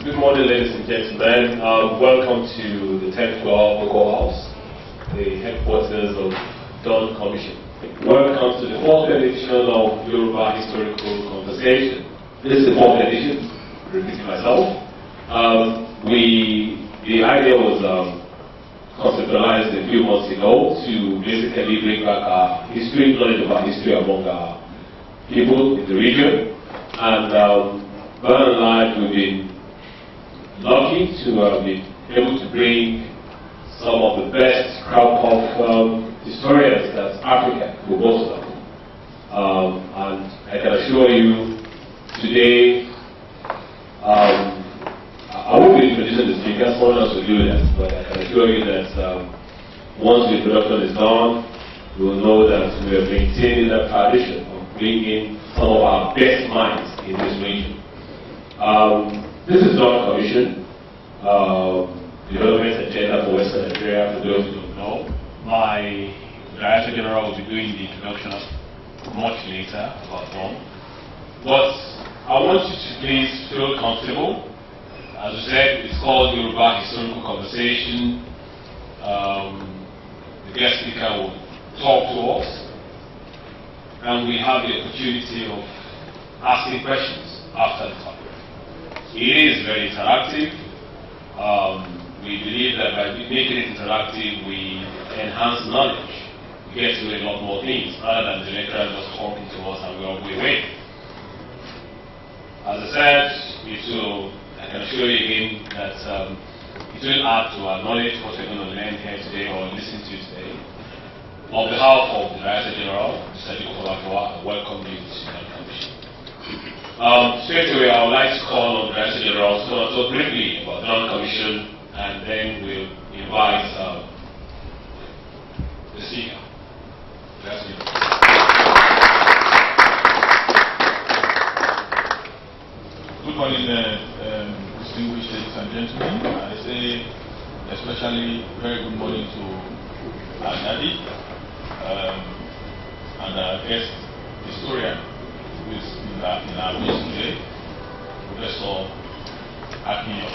Good morning, ladies and gentlemen. Welcome to the 10th floor of Local House, the headquarters of Dawn Commission. Welcome to the 4th edition of Yoruba Historical Conversation. This is the 4th edition, repeating myself. The idea was conceptualized a few months ago to basically bring back our history, knowledge of our history among our people in the region. And by and large, we've been lucky to be able to bring some of the best crowd of historians that Africa will boast of. And I can assure you today, I won't be introducing the speaker, someone else will do that, but I can assure you that once the introduction is done, you will know that we are maintaining that tradition of bringing some of our best minds in this region. This is Dawn Commission, Development Agenda for Western Nigeria, for those who don't know. My Director General will be doing the introduction much later about Dawn. But I want you to please feel comfortable. As I said, it's called Yoruba Historical Conversation. The guest speaker will talk to us, and we have the opportunity of asking questions after the talk. It is very interactive. We believe that by making it interactive, we enhance knowledge. We get to a lot more things rather than the lecturer just talking to us and we all go away. As I said, I can assure you again that it will add to our knowledge, what we're going to learn here today or listen to today. On behalf of the Director General, Mr. I welcome you to the Commission. Straight away, I would like to call on the Director General to talk briefly about the Dawn Commission, and then we'll invite the speaker. Good morning, distinguished ladies and gentlemen. I say especially very good morning to our daddy and our guest historian who is in our midst today, Professor Akinjide.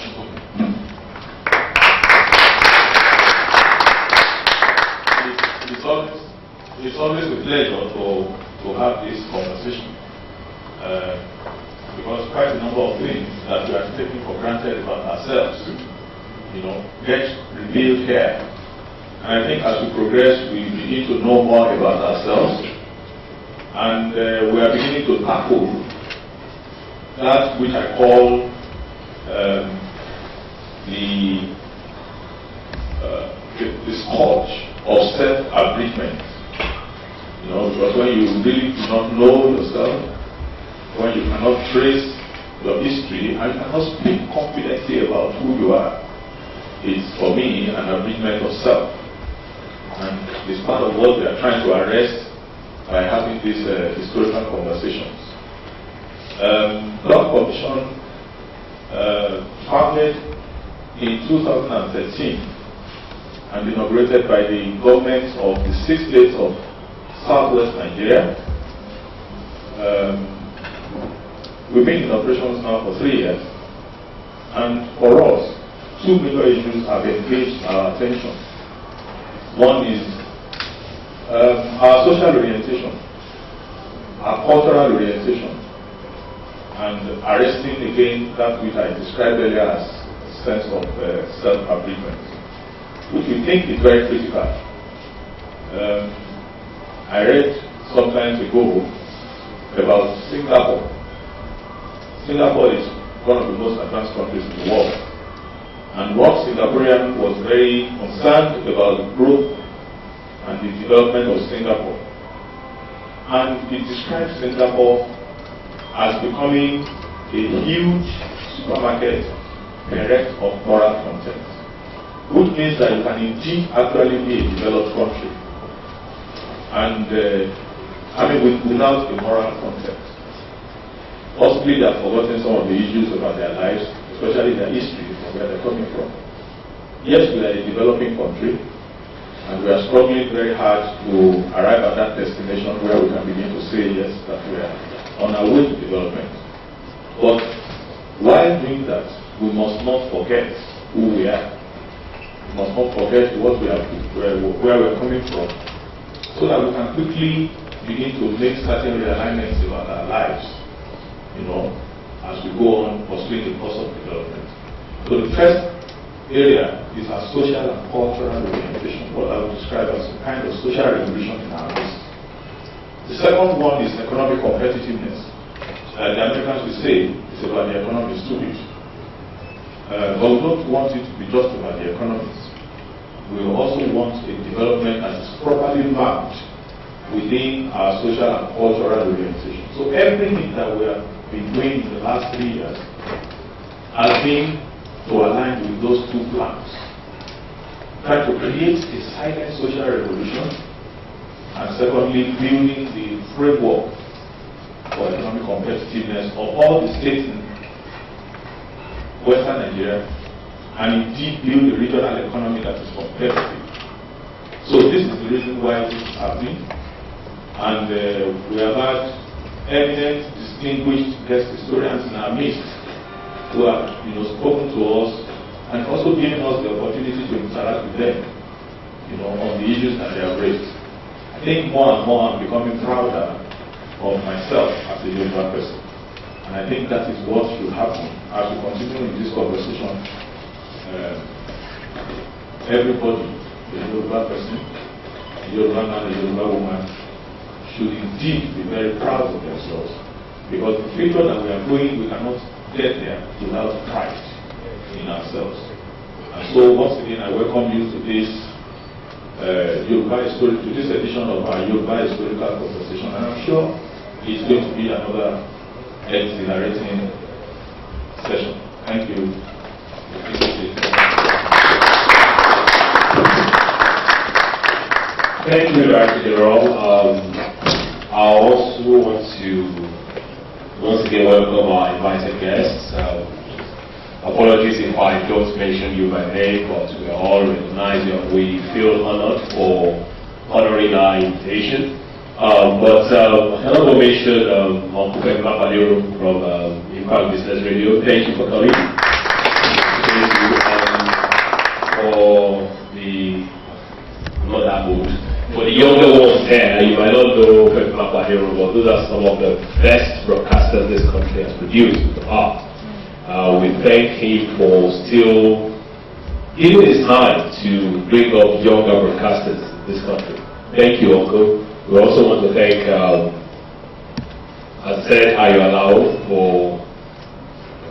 It's always a pleasure to have this conversation because quite a number of things that we are taking for granted about ourselves, get revealed here. And I think as we progress, we begin to know more about ourselves, and we are beginning to tackle that which I call the scourge of self-abridgment. Because when you really do not know yourself, when you cannot trace your history and you cannot speak confidently about who you are, it's for me an abridgment of self. And it's part of what we are trying to arrest by having these historical conversations. Dawn Commission founded in 2013 and inaugurated by the governments of the 6 states of Southwest Nigeria. We've been in operations now for 3 years, and for us, 2 major issues have engaged our attention. One is our social orientation, our cultural orientation, and arresting again that which I described earlier as a sense of self-abridgment, which we think is very critical. I read some time ago about Singapore. Singapore is one of the most advanced countries in the world. And one Singaporean was very concerned about the growth and the development of Singapore. And he described Singapore as becoming a huge supermarket bereft of moral content, which means that you can indeed actually be a developed country. And without a moral content. Possibly they have forgotten some of the issues about their lives, especially their history, from where they're coming from. Yes, we are a developing country, and we are struggling very hard to arrive at that destination where we can begin to say, yes, that we are on our way to development. But while doing that, we must not forget who we are. We must not forget what we are, where we are coming from, so that we can quickly begin to make certain realignments about our lives, as we go on pursuing the course of development. So the first area is our social and cultural orientation, what I would describe as a kind of social revolution in our midst. The second one is economic competitiveness. The Americans will say it's about the economy, stupid. But we don't want it to be just about the economics. We also want a development that is properly mapped within our social and cultural orientation. So everything that we have been doing in the last 3 years has been to align with those two plans. Try to create a silent social revolution, and secondly, building the framework for economic competitiveness of all the states in Western Nigeria, and indeed build a regional economy that is competitive. So this is the reason why this is happening, and we have had eminent, distinguished guest historians in our midst who have spoken to us and also given us the opportunity to interact with them on the issues that they have raised. I think more and more I'm becoming prouder of myself as a Yoruba person. And I think that is what should happen as we continue in this conversation. Everybody, a Yoruba person, a Yoruba man, a Yoruba woman, should indeed be very proud of themselves. Because the future that we are going, we cannot get there without pride in ourselves. And so once again, I welcome you to this to this edition of our Yoruba historical conversation, and I'm sure it's going to be another exhilarating session. Thank you. Thank you, Director General. I also want to once again welcome our invited guests. Apologies if I don't mention you by name, but we all recognize you and we feel honored for honoring our invitation. But another mention on Prof. Mapadero from Impact Business Radio. Thank you for coming. Thank you for the not that old. For the younger ones there, you might not know Prof. Mapadero, but those are some of the best broadcasters this country has produced in the past. We thank him for still giving his time to bring up younger broadcasters in this country. Thank you, Uncle. We also want to thank, as I said, Ayolao for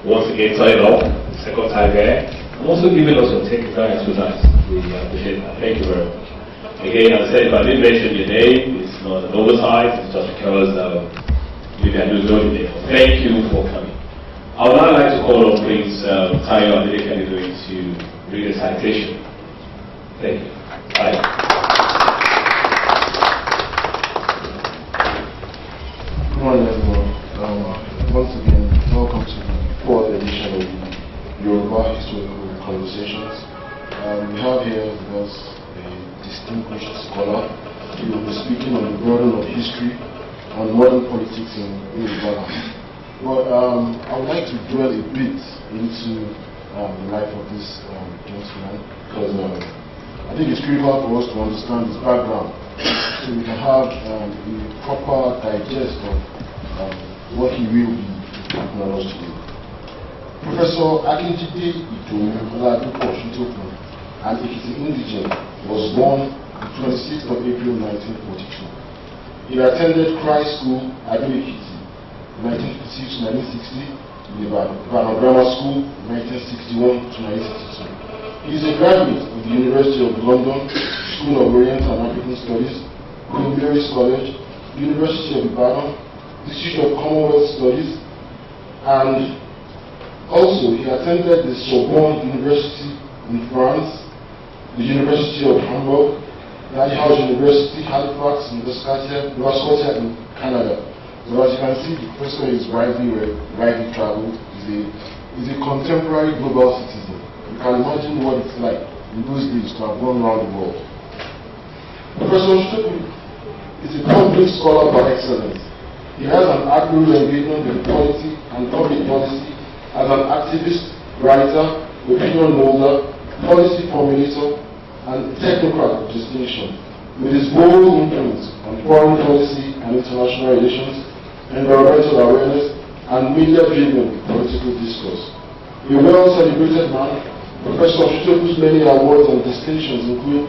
once again signing up, the second time here, and also giving us some take time tonight. We appreciate that. Thank you very much. Again, as I said, if I didn't mention your name, it's not an oversight, it's just because maybe I don't know your name. Thank you for coming. I would now like to call on please Tayo Adelekani to read a citation. Thank you. Bye. Good morning, everyone. Once again, welcome to the 4th edition of the Yoruba Historical Conversations. We have here with us a distinguished scholar who will be speaking on the burden of history and modern politics in Yorubaland. But I would like to dwell a bit into the life of this gentleman, because I think it's critical for us to understand his background so we can have a proper digest of what he will be talking about us today. Professor Akinjide Osuntokun, an Ekiti indigene, was born on 26th of April 1942. He attended Christ School at Ekiti 1956 to 1960, Ibadan Grammar School 1961 to 1962. He is a graduate of the University of London, School of Oriental and African Studies, Queen Mary's College, University of Ibadan, Institute of Commonwealth Studies, and also he attended the Sorbonne University in France, the University of Hamburg, House University, Halifax, Nova Scotia in Canada. So as you can see, the professor is widely traveled. He's a contemporary global citizen. You can imagine what it's like in those days to have gone around the world. Professor Osuntokun is a public scholar par excellence. He has an admirable engagement with policy and public policy as an activist writer, opinion holder, policy formulator, and technocrat of distinction, with his bold influence on foreign policy and international relations, environmental awareness, and media-driven political discourse. A well-celebrated man, Professor Osuntokun, many awards and distinctions include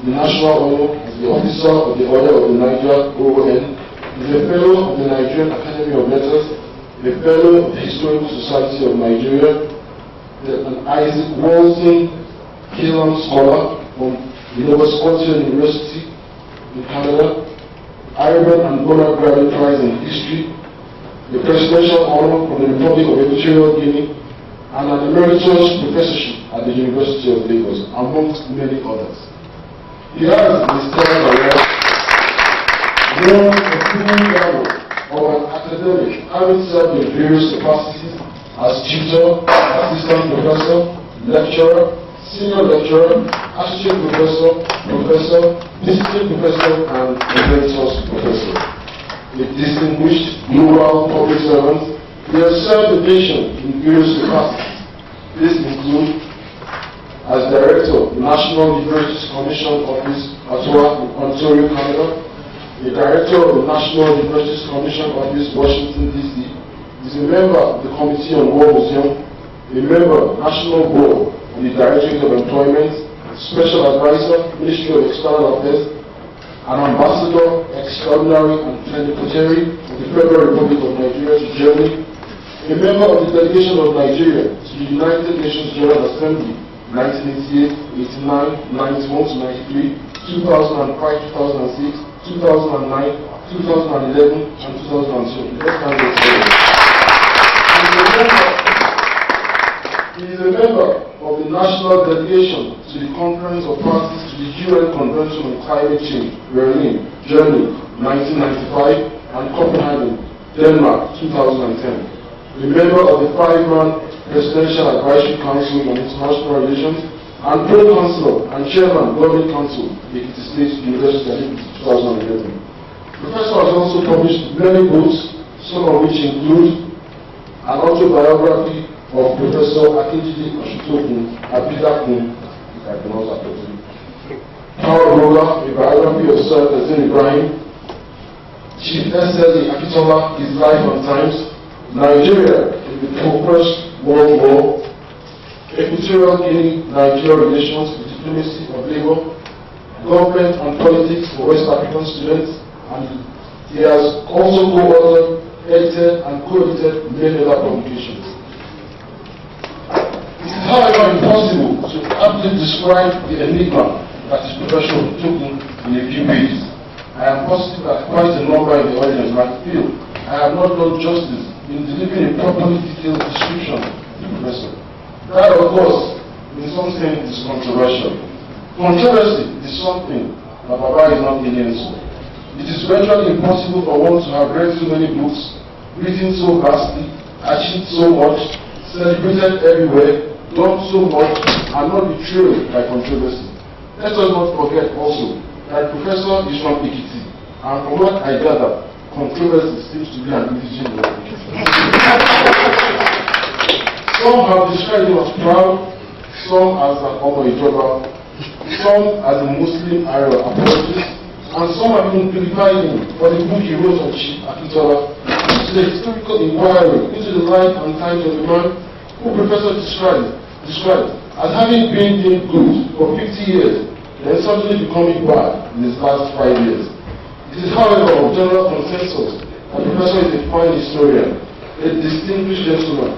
the National Honor as the Officer of the Order of the Niger (OON), is a Fellow of the Nigerian Academy of Letters, a Fellow of the Historical Society of Nigeria, an Isaac Walton Killam Scholar from the Nova Scotia University in Canada, Ireland and Bona Graduate Prize in History, the Presidential Honor from the Republic of Equatorial Guinea, and an Emeritus Professorship at the University of Lagos, amongst many others. He has his stellar career won a full level of an academic, having served in various capacities as tutor, assistant professor, lecturer, senior lecturer, associate professor, professor, visiting professor, and emeritus professor. A distinguished global public servant, he has served the nation in various capacities. This includes as Director of the National Universities Commission Office, Ottawa, Ontario, Canada, the Director of the National Universities Commission Office, Washington, D.C., is a member of the Committee on War Museum, a member of the National Board of the Directorate of Employment, Special Advisor, Ministry of External Affairs, an Ambassador Extraordinary and Plenipotentiary of the Federal Republic of Nigeria to Germany, a member of the Delegation of Nigeria to the United Nations General Assembly, 1988, 89, 91 to 93, 2005, 2006, 2009, 2011, and 2012. He is a member of the national delegation to the Conference of Parties to the UN Convention on Climate Change, Berlin, Germany, 1995, and Copenhagen, Denmark, 2010. A member of the 5-man Presidential Advisory Council on International Relations, and Pro-Councillor and Chairman, Governing Council, Ekiti State University, 2011. Professor has also published many books, some of which include an autobiography of Professor Akinjide Osuntokun, Abidakun, if I pronounce that correctly, Power Roller, a biography of Sir President Ibrahim, Chief S.L. Akitola, His Life and Times, Nigeria in the First World War, Equatorial Guinea, Nigeria relations, the diplomacy of labor, government and politics for West African students, and he has also co-authored, edited, and co-edited many other publications. It is, however, impossible to aptly describe the enigma that is Professor Osuntokun in a few pages. I am positive that quite a number in the audience might feel I have not done justice in delivering a properly detailed description of the professor. That, of course, in some sense is controversial. Controversy is something that Baba is not alien to. It is virtually impossible for one to have read so many books, written so vastly, achieved so much, celebrated everywhere, done so much, and not be trailed by controversy. Let us not forget also that Professor is from Ekiti, and from what I gather, controversy seems to be an indigenous word. Some have described him as proud, some as an Yoruba, some as a Muslim apologist, and some have even vilified him for the book he wrote on Chief Akitola, which is a historical inquiry into the life and times of a man who Professor described as having been doing good for 50 years, then suddenly becoming bad in his last 5 years. It is, however, of general consensus that Professor is a fine historian, a distinguished gentleman,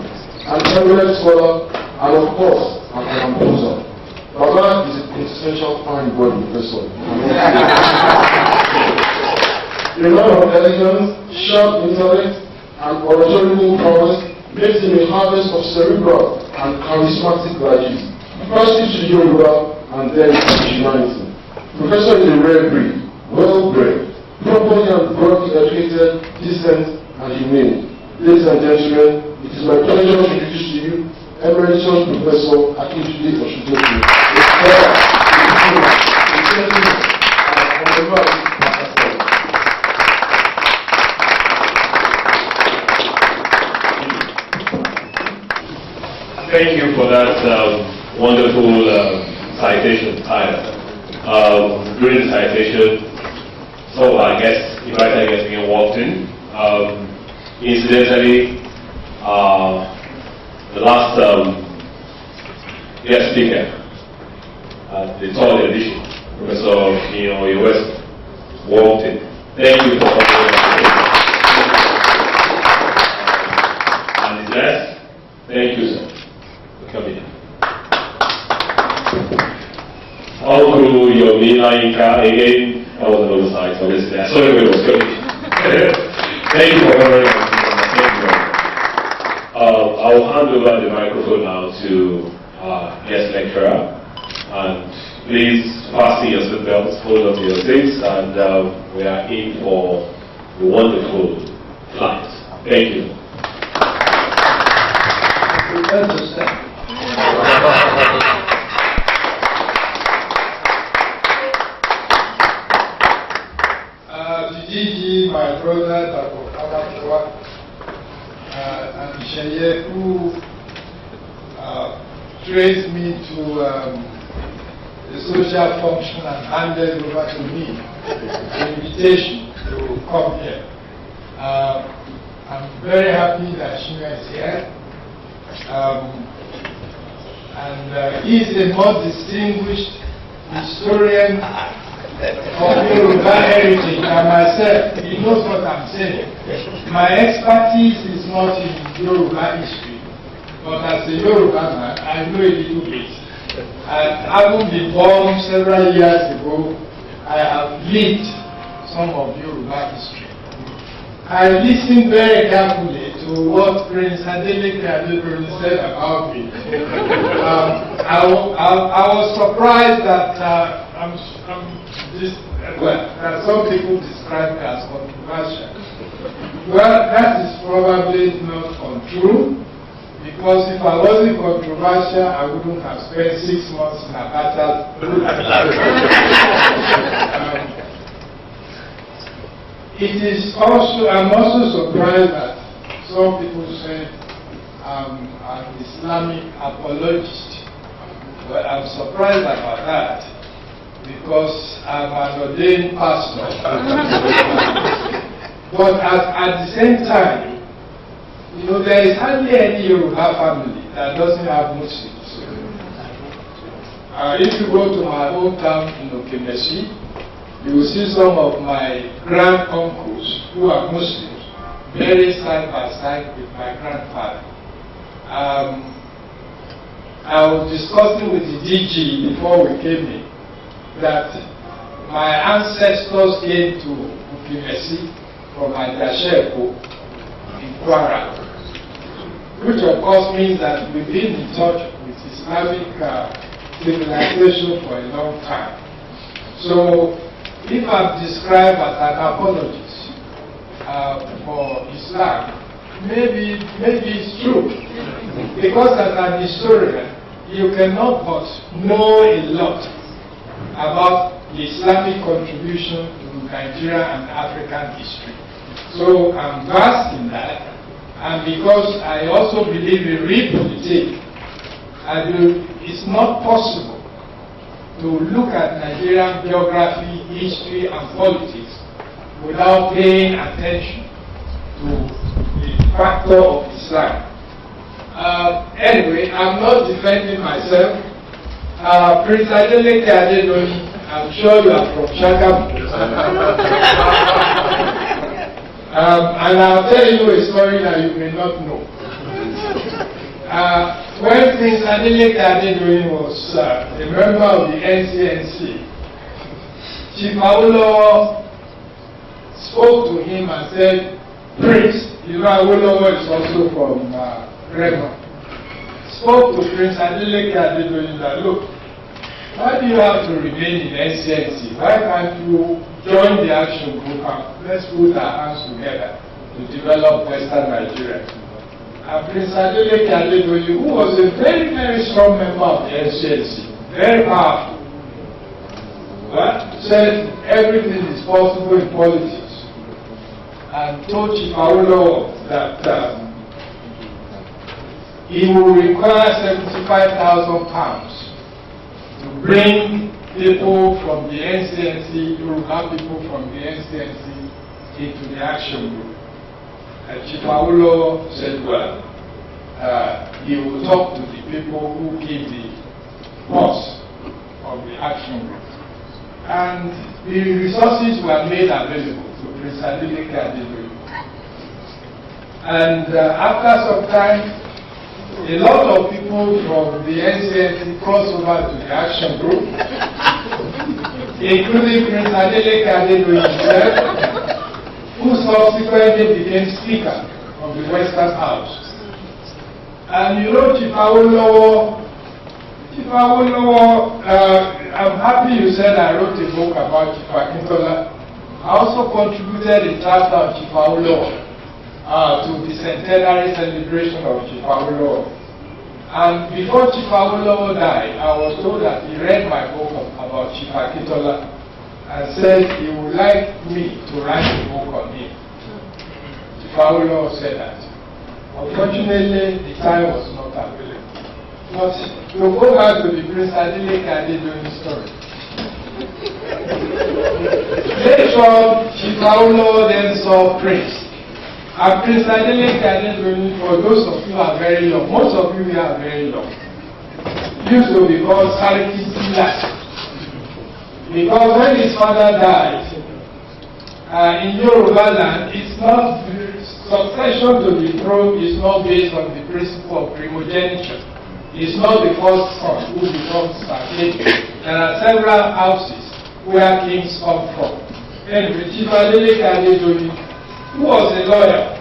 an eminent scholar, and of course, an composer. Baba is a quintessential fine boy professor. A man of elegance, sharp intellect, and oratorical prowess makes him a harvest of cerebral and charismatic graduates, firstly to the Yoruba and then to humanity. Professor is a rare breed, well-bred, properly and broadly educated, decent, and humane. Ladies and gentlemen, it is my pleasure to introduce to you Emeritus Professor Akinjide Osuntokun, a scholar, a gentleman, and a man. Thank you for that wonderful citation, Tyler. During the citation, some of our guests, invited guests being walked in. Incidentally, the last guest speaker at the third edition, Professor West, walked in. Thank you for coming. And his guest, thank you, sir, for coming. All through your Inka again, I was on the other side, so listen, I saw everybody was coming. Thank you for coming. Thank you. I'll hand over the microphone now to our guest lecturer, and please fasten your seatbelts, hold on to your seats, and we are in for a wonderful flight. Thank you. Gigi, my brother, and Sheye, who traced me to the social function and handed over to me the invitation to come here. I'm very happy that Shima is here. He is a more distinguished historian of Yoruba heritage than myself. He knows what I'm saying. My expertise is not in Yoruba history, but as a Yoruba man, I know a little bit. And having been born several years ago, I have lived some of Yoruba history. I listened very carefully to what Prince Adeleke Adedoyin said about me. I was surprised that that some people describe me as controversial. Well, that is probably not untrue, because if I wasn't controversial, I wouldn't have spent 6 months in Abacha. I'm also surprised that some people say I'm an Islamic apologist. Well, I'm surprised about that, because I'm an ordained pastor. But at the same time, there is hardly any Yoruba family that doesn't have Muslims. If you go to my hometown in Okemesi, you will see some of my grand uncles who are Muslims buried side by side with my grandfather. I was discussing with the DG before we came in that my ancestors came to Okemesi from Ajasheko in Kwara, which of course means that we've been in touch with Islamic civilization for a long time. So if I'm described as an apologist for Islam, maybe it's true. Because as an historian, you cannot but know a lot about the Islamic contribution to Nigeria and African history. So I'm vast in that, and because I also believe in repolitik, it's not possible to look at Nigerian geography, history, and politics without paying attention to the factor of Islam. Anyway, I'm not defending myself. Prince Adeleke Adedoyin, I'm sure you are from Shagamu. And I'll tell you a story that you may not know. When Prince Adeleke Adedoyin was a member of the NCNC, Chief Awolowo spoke to him and said, Prince, Awolowo is also from Rema, spoke to Prince Adeleke Adedoyin that, look, why do you have to remain in NCNC? Why can't you join the action group and let's put our hands together to develop Western Nigeria? And Prince Adeleke Adedoyin, who was a very, very strong member of the NCNC, very powerful, said everything is possible in politics, and told Chief Awolowo that he will require £75,000 to bring people from the NCNC, Yoruba people from the NCNC into the action group. And Chief Awolowo said, well, he will talk to the people who give the boss of the action group. And the resources were made available to Prince Adeleke Adedoyin. And after some time, a lot of people from the NCNC crossed over to the action group, including Prince Adeleke Adedoyin himself, who subsequently became Speaker of the Western House. And you know, Chief Awolowo, I'm happy you said I wrote a book about Chief Akintola. I also contributed a chapter on Chief Awolowo to the centenary celebration of Chief Awolowo. And before Chief Awolowo died, I was told that he read my book about Chief Akintola and said he would like me to write a book on him. Chief Awolowo said that. Unfortunately, the time was not available. But to go back to the Prince Adeleke Adedoyin story. Later on, Chief Awolowo then saw Prince. And Prince Adeleke Adedoyin, for those of you who are very young, most of you here are very young, used to be called Sarki Sila. Because when his father died, in Yorubaland, it's not, succession to the throne is not based on the principle of primogeniture. It's not the first son who becomes king. There are several houses where kings come from. And Chief Adeleke Adedoyin, who was a lawyer,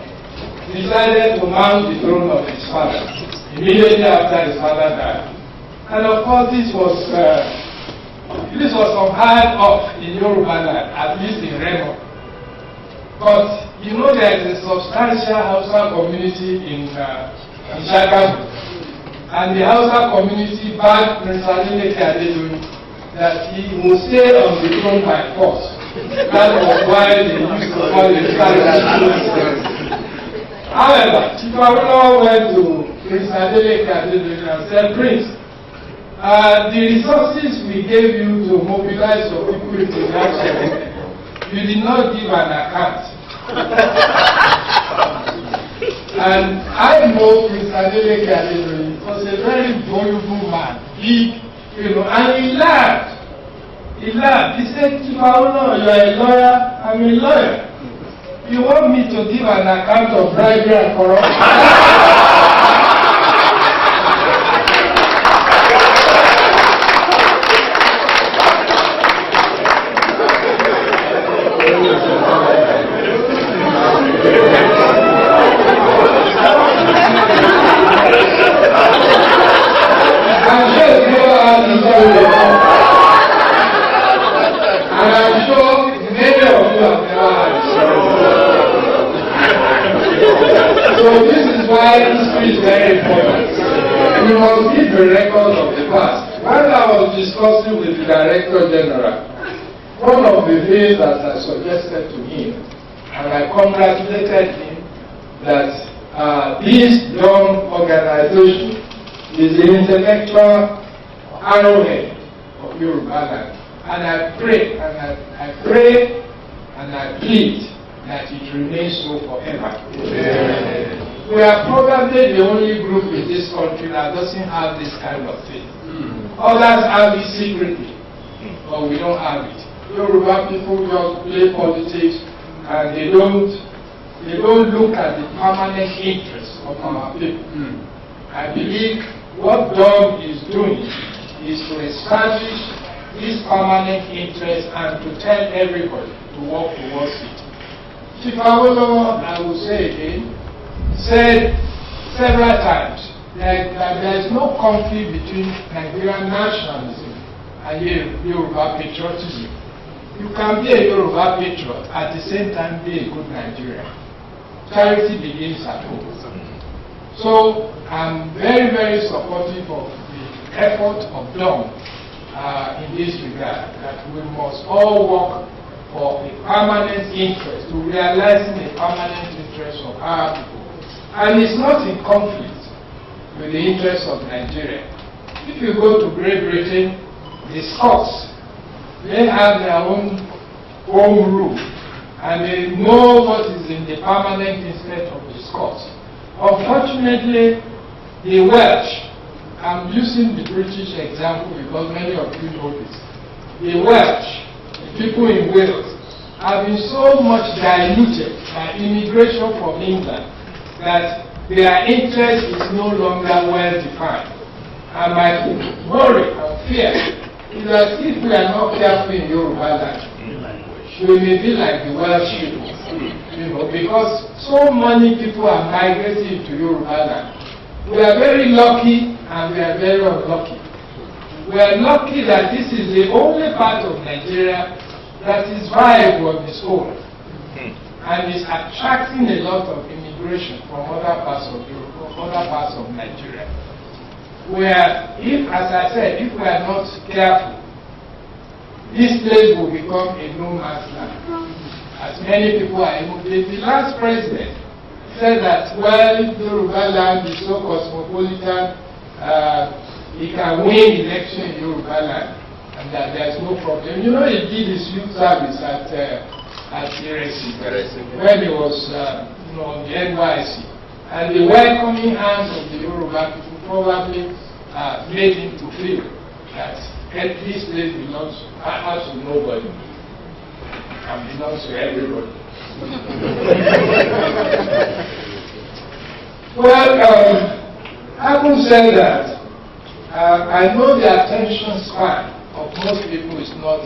decided to mount the throne of his father immediately after his father died. And of course, this was unheard of in Yorubaland, at least in Remo. But you know there is a substantial Hausa community in Shagamu. And the Hausa community backed Prince Adeleke Adedoyin that he will stay on the throne by force. That was why they used to call him Sarki. However, Chief Awolowo went to Prince Adeleke Adedoyin and said, Prince, the resources we gave you to mobilize your people into action, you did not give an account. And I know Prince Adeleke Adedoyin was a very voluble man, big, and he laughed. He laughed. He said, Chief Awolowo, you are a lawyer, I'm a lawyer. You want me to give an account of bribery and corruption? So this is why history is very important. We must keep a record of the past. While I was discussing with the Director General, one of the things that I suggested to him, and I congratulated him, that this young organization is the intellectual arrowhead of Yorubaland. And I pray, and I plead that it remains so forever. We are probably the only group in this country that doesn't have this kind of thing. Others have it secretly, but we don't have it. Yoruba people just play politics and they don't look at the permanent interests of our people. I believe what Dom is doing is to establish this permanent interest and to tell everybody to work towards it. Chief Awolowo, I will say again, said several times that there is no conflict between Nigerian nationalism and Yoruba patriotism. You can be a Yoruba patriot at the same time be a good Nigerian. Charity begins at home. So I'm very, very supportive of the effort of Dom in this regard, that we must all work for a permanent interest, to realizing a permanent interest of our people. And it's not in conflict. with the interests of Nigeria. If you go to Great Britain, the Scots, they have their own home rule, and they know what is in the permanent interest of the Scots. Unfortunately, the Welsh, I'm using the British example because many of you know this. The Welsh, the people in Wales, have been so much diluted by immigration from England that their interest is no longer well defined. And my worry and fear is that if we are not careful in Yorubaland, we may be like the Welsh people, because so many people are migrating to Yorubaland. We are very lucky and we are very unlucky. We are lucky that this is the only part of Nigeria that is viable on its own and is attracting a lot of immigration from other parts of Europe, from other parts of Nigeria. Where, if, as I said, if we are not careful, this place will become a no man's land. As many people are, the last president said that, well, if Yorubaland is so cosmopolitan, he can win election in Yorubaland, and that there's no problem. You know, he did his youth service at YHC when he was on the NYC. And the welcoming hands of the Yoruba people probably made him to feel that this place belongs to nobody and belongs to everybody. Well, having said that, I know the attention span of most people is not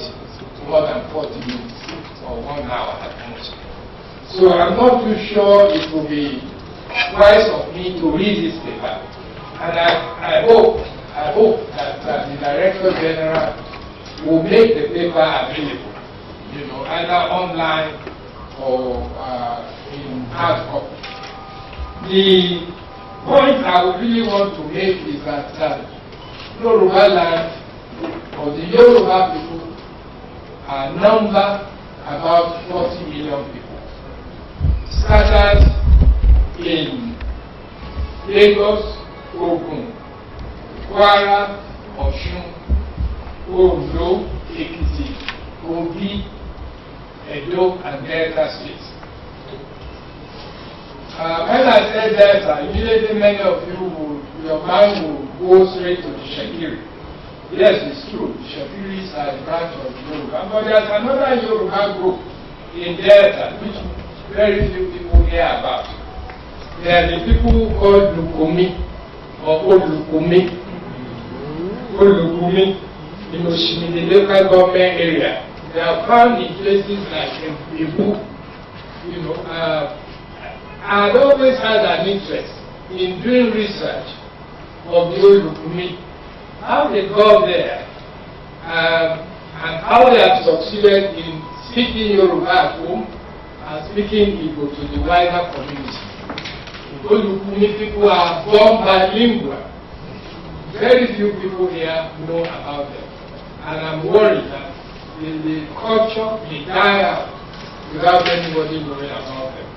more than 40 minutes or 1 hour at most. So I'm not too sure it will be wise of me to read this paper. And I hope that the Director General will make the paper available, either online or in hard copy. The point I would really want to make is that Yorubaland, or the Yoruba people, number about 40 million people, scattered in Lagos, Ogun, Kwara, Osun, Ondo, Ekiti, Kogi, Edo, and Delta states. When I said Delta, immediately many of your mind will go straight to the Shekiri. Yes, it's true. The Shekiris are a branch of Yoruba. But there's another Yoruba group in Delta, which very few people hear about. They are the people called Lukumi or Olukumi. Olukumi in the local government area. They are found in places like Ibu. I had always had an interest in doing research of the Olukumi, how they got there, and how they have succeeded in speaking Yoruba at home and speaking Igbo to the wider community. Olukumi people are born bilingual. Very few people here know about them. And I'm worried that the culture may die out without anybody knowing about them.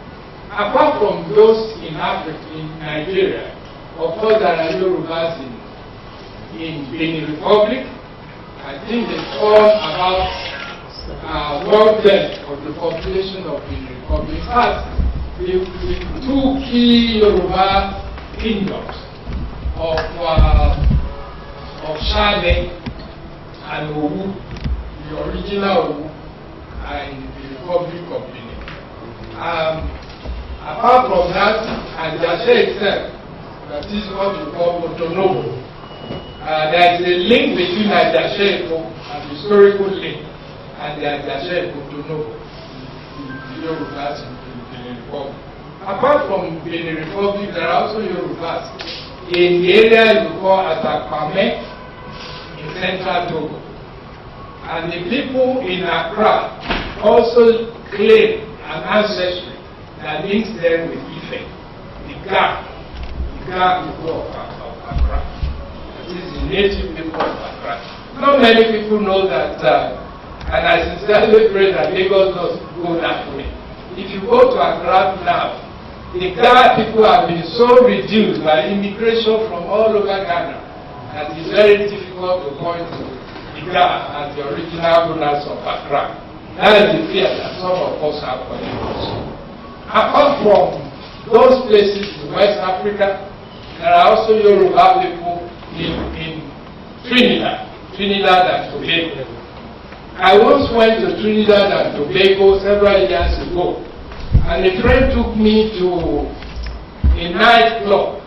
Apart from those in Africa, in Nigeria, of course there are Yorubas in Benin Republic. I think they form about 1/10 of the population of Benin Republic. In fact, the two key Yoruba kingdoms of Shade and Owu, the original Owu, are in the Republic of Benin. Apart from that, Ajase itself, that is what we call Otonobo. There is a link between Ajase and historical link, and the Ajase Otonobo, the Yorubas in Benin Republic. Apart from Benin Republic, there are also Yorubas in the area you call Atakpame in central Togo. And the people in Accra also claim an ancestry that links them with Ife, the Ga people of Accra. This is the native people of Accra. Not many people know that, and I sincerely pray that Lagos does go that way. If you go to Accra now, the Ghana people have been so reduced by immigration from all over Ghana that it's very difficult to point to the Ghana as the original rulers of Accra. That is the fear that some of us have for us. Apart from those places in West Africa, there are also Yoruba people in Trinidad and Tobago. I once went to Trinidad and Tobago several years ago, and a friend took me to a nightclub,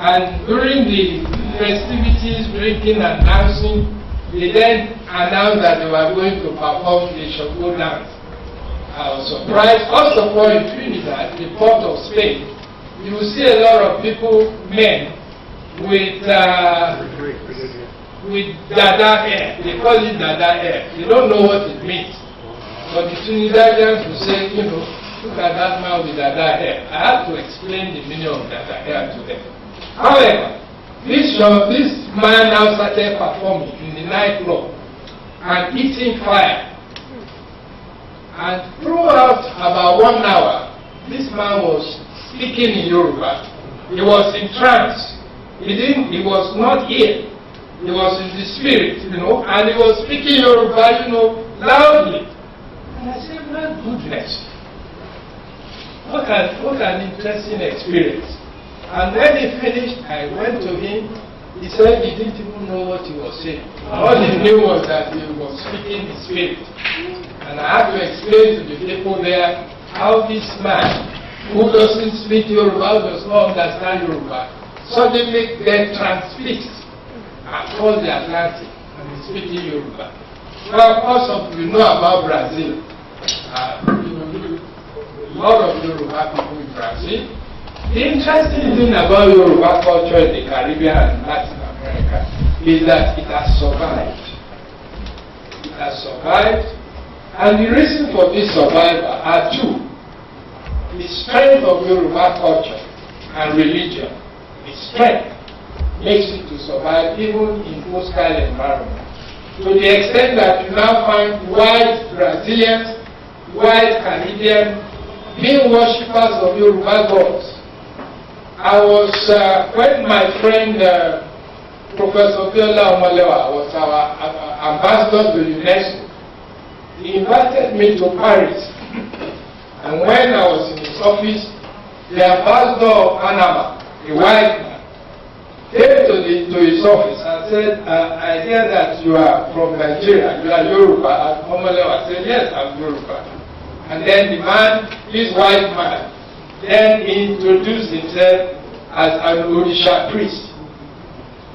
and during the festivities, drinking and dancing, they then announced that they were going to perform the Shogo dance. I was surprised. First of all, in Trinidad, the port of Spain, you will see a lot of people, men, with dada hair. They call it dada hair. They don't know what it means. But the Trinidadians will say, you know, look at that man with dada hair. I have to explain the meaning of dada hair to them. However, this man now started performing in the nightclub and eating fire. And throughout about 1 hour, this man was speaking in Yoruba. He was in trance. He was not here. He was in the spirit, you know, and he was speaking Yoruba, you know, loudly. And I said, my goodness, what an interesting experience. And when he finished, I went to him. He said he didn't even know what he was saying. All he knew was that he was speaking in spirit. And I had to explain to the people there how this man, who doesn't speak Yoruba, does not understand Yoruba, suddenly get transfixed across the Atlantic and is speaking Yoruba. Well, of course, you know about Brazil. A lot of Yoruba people in Brazil. The interesting thing about Yoruba culture in the Caribbean and Latin America is that it has survived. It has survived, and the reason for this survival are two. The strength of Yoruba culture and religion, the strength makes it to survive even in hostile environment. To the extent that you now find white Brazilians, white Canadians being worshippers of Yoruba gods. I was, when my friend Professor Biola Omalewa was our ambassador to UNESCO, he invited me to Paris. And when I was in his office, the ambassador of Panama, a white man, came to his office and said, I hear that you are from Nigeria, you are Yoruba. And Omalewa said, yes, I'm Yoruba. And then the man, this white man, then he introduced himself as an Orisha priest.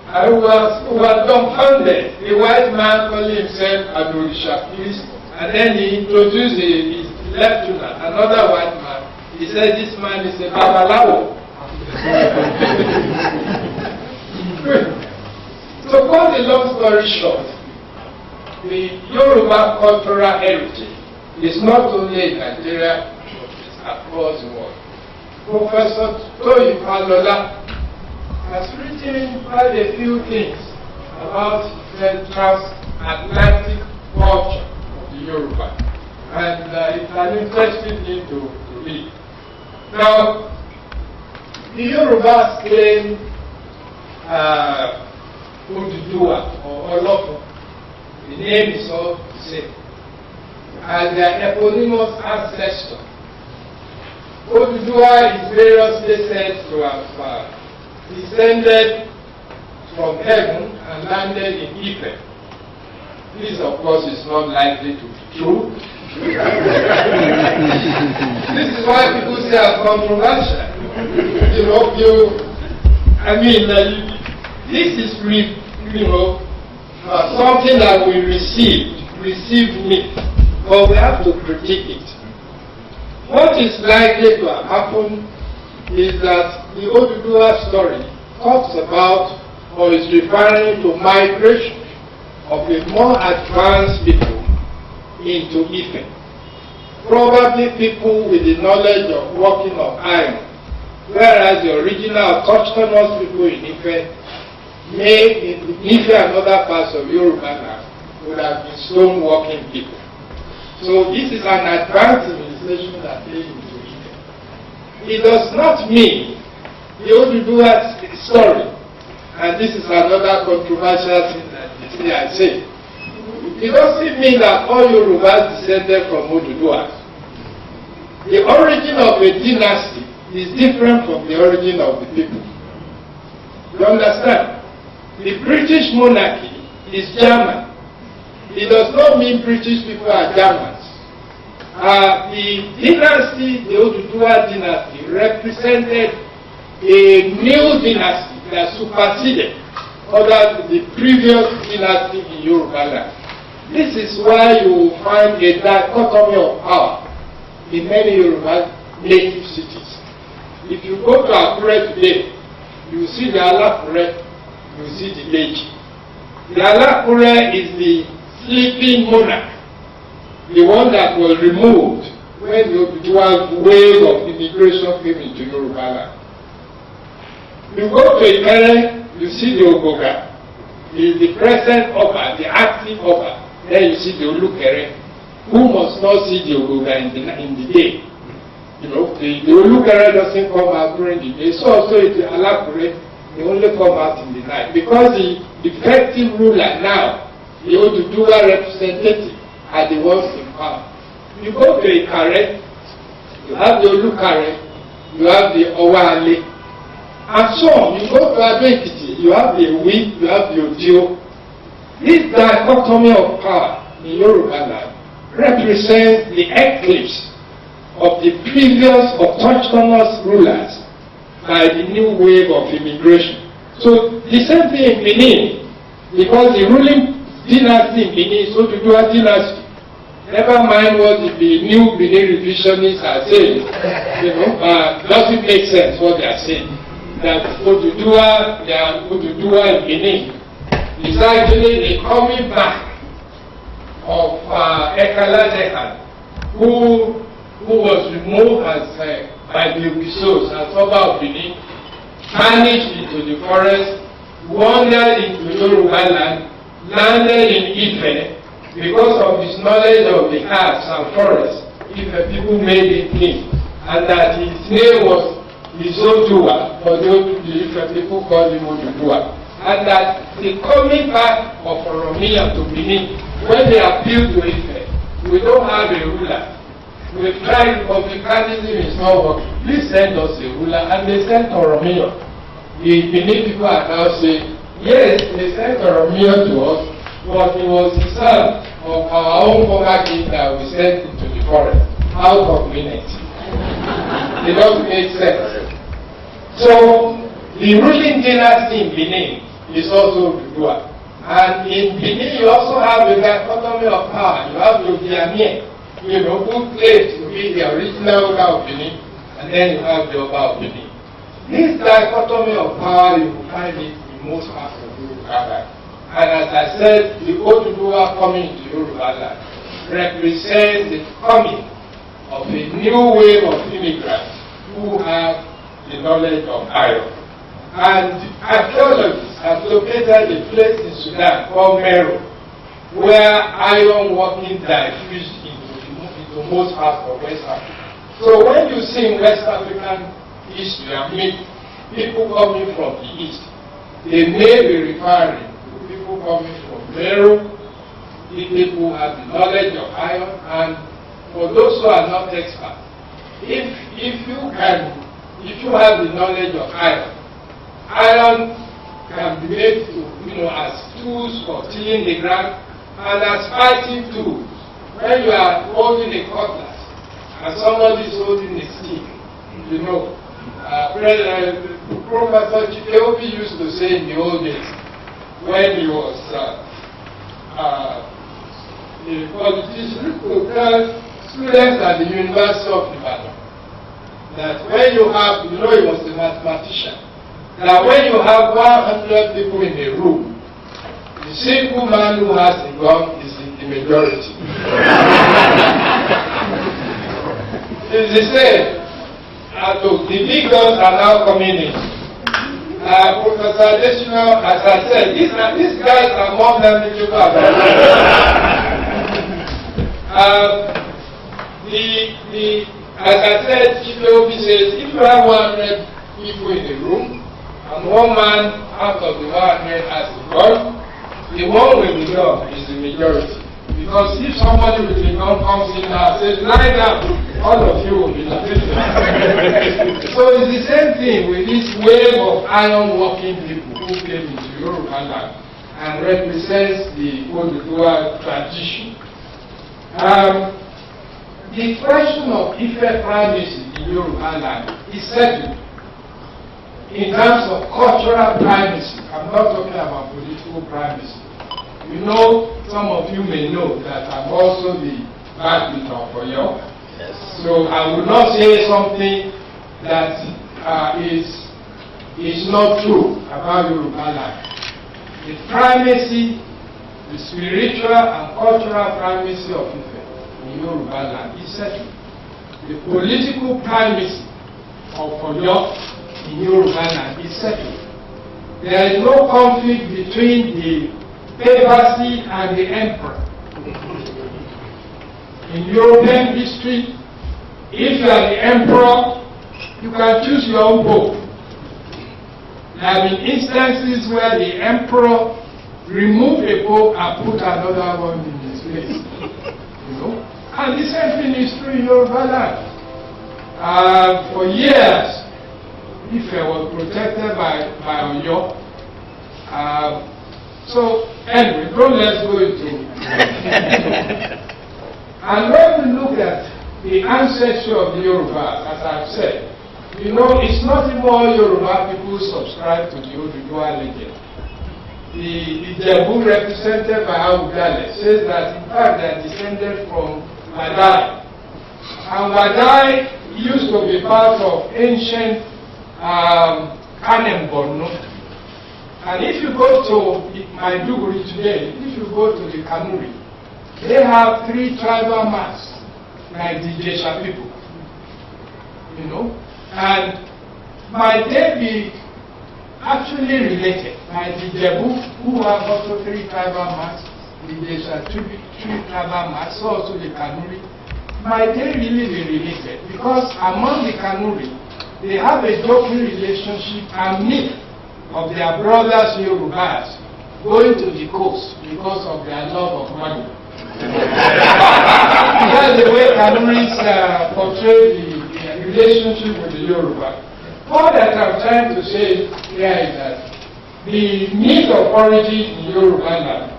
I was dumbfounded. The white man calling himself an Orisha priest, and then he introduced his lieutenant, another white man. He said, this man is a Babalawo. So, cut the long story short, the Yoruba cultural heritage is not only in Nigeria, but it's across the world. Professor Toyin Falola has written quite a few things about the transatlantic culture of the Yoruba, and it's an interesting thing to read. Now, the Yorubas claim Oduduwa or Olofo, the name is all the same, as their eponymous ancestor. Oduduwa is variously said to have descended from heaven and landed in Ife. This, of course, is not likely to be true. This is why people say it's controversial. This is something that we received me, but we have to critique it. What is likely to have happened is that the Oduduwa story talks about or is referring to migration of a more advanced people into Ife. Probably people with the knowledge of working of iron, whereas the original autochthonous people in Ife, in Ife and other parts of Yoruba would have been stone working people. So this is an advanced civilization that came into Ife. it does not mean the Oduduwa story, and this is another controversial thing that I say. It doesn't mean that all Yorubas descended from Oduduwa. The origin of a dynasty is different from the origin of the people. You understand? The British monarchy is German. It does not mean British people are Germans. The dynasty, the Oduduwa dynasty, represented a new dynasty that superseded the previous dynasty in Yorubaland. This is why you will find a dichotomy of power in many Yoruba native cities. If you go to Akure today, you see the Alakure, you see the Deji. The Alakure is the sleeping monarch, the one that was removed when the Oduduwa wave of immigration came into Yorubaland. You go to Ikere, you see the Ogoga, the present Oba, the active Oba. Then you see the Olukere, who must not see the Ogoga in the day. You know, the Olukere doesn't come out during the day. So also the Alakure, they only come out in the night. Because the effective ruler now, the Oduduwa representative, are the ones in power. You go to Ikare, you have the Olukare, you have the Owale, and so on. You go to Ado-Ekiti, you have the Ewi, you have the Odio. This dichotomy of power in Yorubaland represents the eclipse of the previous autochthonous rulers by the new wave of immigration. So the same thing in Benin, because the ruling dynasty in Benin is Oduduwa dynasty. Never mind what the new Benin revisionists are saying. Doesn't make sense what they are saying. That Oduduwa, they are Oduduwa in Benin. It's actually the coming back of Ekalajehan, who was removed as by the Obisos as Oba of Benin, vanished into the forest, wandered into Yorubaland, landed in Ife. Because of his knowledge of the herbs and forests, Ife people made him king, and that his name was Izoduwa, for those Ife people called him Oduduwa. And that the coming back of Oromia to Benin, when they appealed to Ife, we don't have a ruler. We've tried republicanism, is not working. Please send us a ruler, and they sent Oromia. The Benin people are now saying, yes, they sent Oromia to us, but it was the son of our own former king that we sent into the forest, out of minute. It doesn't make sense. So, the ruling dynasty in Benin is also Oduduwa. And in Benin, you also have the dichotomy of power. You have the Obiamie, who claims to be the original Oba of Benin, and then you have the Oba of Benin. This dichotomy of power, you will find it in most parts of Yorubaland. And as I said, the Oduduwa coming to Yorubaland represents the coming of a new wave of immigrants who have the knowledge of iron. And archaeologists have located a place in Sudan called Meru, where iron working diffused into most parts of West Africa. So when you see in West African history, I mean, people coming from the east, they may be referring to people coming from Meru, people who have the knowledge of iron, and for those who are not experts, if you have the knowledge of iron can be made to, as tools for tilling the ground and as fighting tools. When you are holding a cutlass and somebody is holding a stick, Professor Chikeobi used to say in the old days, when he was a politician, to tell students at the University of Ibadan that when you have, he was a mathematician, that when you have 100 people in a room, the single man who has a gun is in the majority. It's the same. The big guns are now coming in. Professor Adesina, as I said, these guys are more than the people. As I said, Chief says, if you have 100 people in a room, and one man out of the 100 has a gun, the one with the gun is the majority. Because if somebody with the gun comes in and says, lie down, all of you will be defeated. So it's the same thing with this wave of iron-working people who came into Yorubaland and represents the Oduduwa tradition. The question of Ife primacy in Yorubaland is settled in terms of cultural primacy. I'm not talking about political primacy. You know, some of you may know that I'm also the backbeat of Oyo. Yes. So I will not say something that is not true about Yorubaland. The primacy, the spiritual and cultural primacy of Ife in Yorubaland is settled. The political primacy of Oyo in Yorubaland is settled. There is no conflict between the papacy and the emperor. In European history, if you are the emperor, you can choose your own pope. There have been instances where the emperor removed a pope and put another one in his place. You know? And the same thing is true in Yorubaland. For years, Ife was protected by Oyo. So anyway, let's go into and when we look at the ancestry of the Yoruba, as I've said, you know, it's not even all Yoruba people subscribe to the Oduduwa legend. The Jebu represented by Awudale says that in fact they are descended from Wadai. And Wadai used to be part of ancient Kanem Borno. And if you go to Maiduguri today, if you go to the Kanuri, they have 3 tribal masks, like the Jesha people. You know? And might they be actually related? Like the Jebu, who have also 3 tribal masks, the Jesha 3 tribal masks, also the Kanuri, might they really be related? Because among the Kanuri, they have a joking relationship and myth of their brothers Yorubas going to the coast because of their love of money. That's the way Kanuris portray the relationship with the Yoruba. All that I'm trying to say here is that the myth of origin in Yorubaland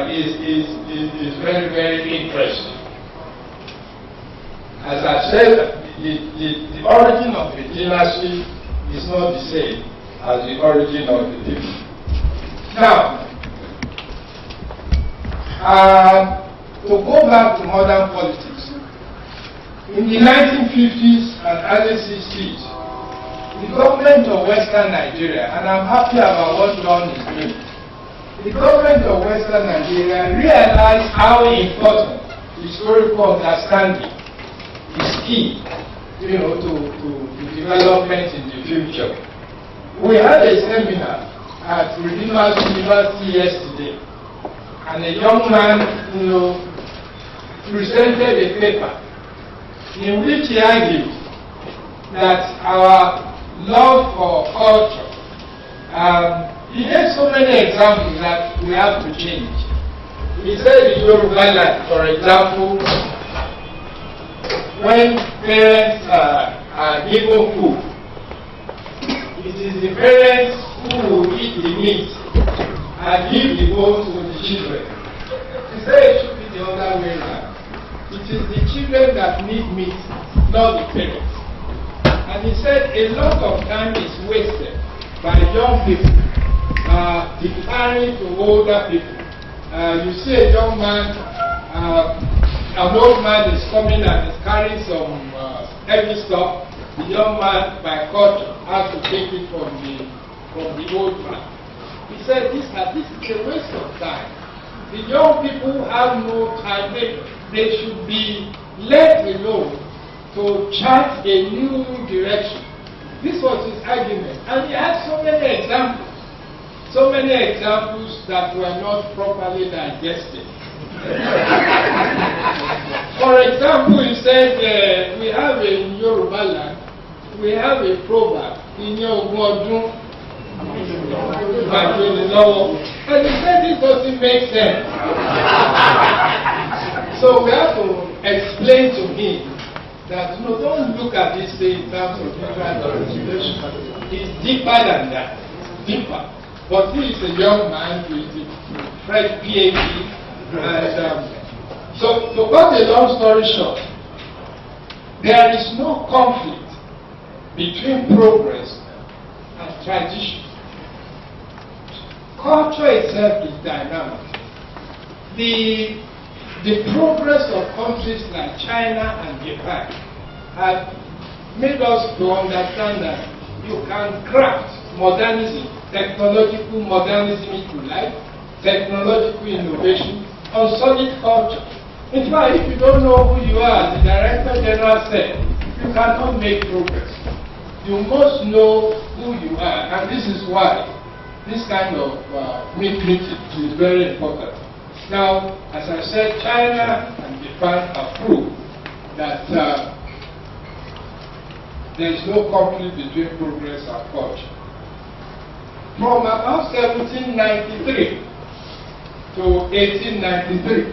is very, very interesting. As I said, the origin of the dynasty is not the same as the origin of the people. Now, to go back to modern politics, in the 1950s and early 60s, the government of Western Nigeria, and I'm happy about what John is doing, the government of Western Nigeria realized how important historical understanding is key, you know, to development in the future. We had a seminar at Redeemers University yesterday, and a young man, you know, presented a paper in which he argued that our love for culture, he gave so many examples that we have to change. He said in Yorubaland, for example, when parents are given food, it is the parents who will eat the meat and give the bones to the children. He said it should be the other way around. It is the children that need meat, not the parents. And he said a lot of time is wasted by young people deferring to older people. You see a young man, an old man is coming and is carrying some heavy stuff. The young man, by culture, has to take it from the old man. He said this is a waste of time. The young people have no time. They should be left alone to chart a new direction. This was his argument. And he had so many examples that were not properly digested. For example, he said we have in Yorubaland, we have a proverb, in Yoruba, and he said it doesn't make sense. So we have to explain to him that don't look at this thing in terms of representation. It's deeper than that, deeper. But he is a young man with a fresh PhD, and so to cut a long story short, there is no conflict between progress and tradition. Culture itself is dynamic. The progress of countries like China and Japan have made us to understand that you can craft modernism, technological modernism if you like, technological innovation on solid culture. In fact, if you don't know who you are, the Director General said, you cannot make progress. You must know who you are, and this is why this kind of meeting is very important. Now, as I said, China and Japan have proved that there is no conflict between progress and culture. From about 1793 to 1893,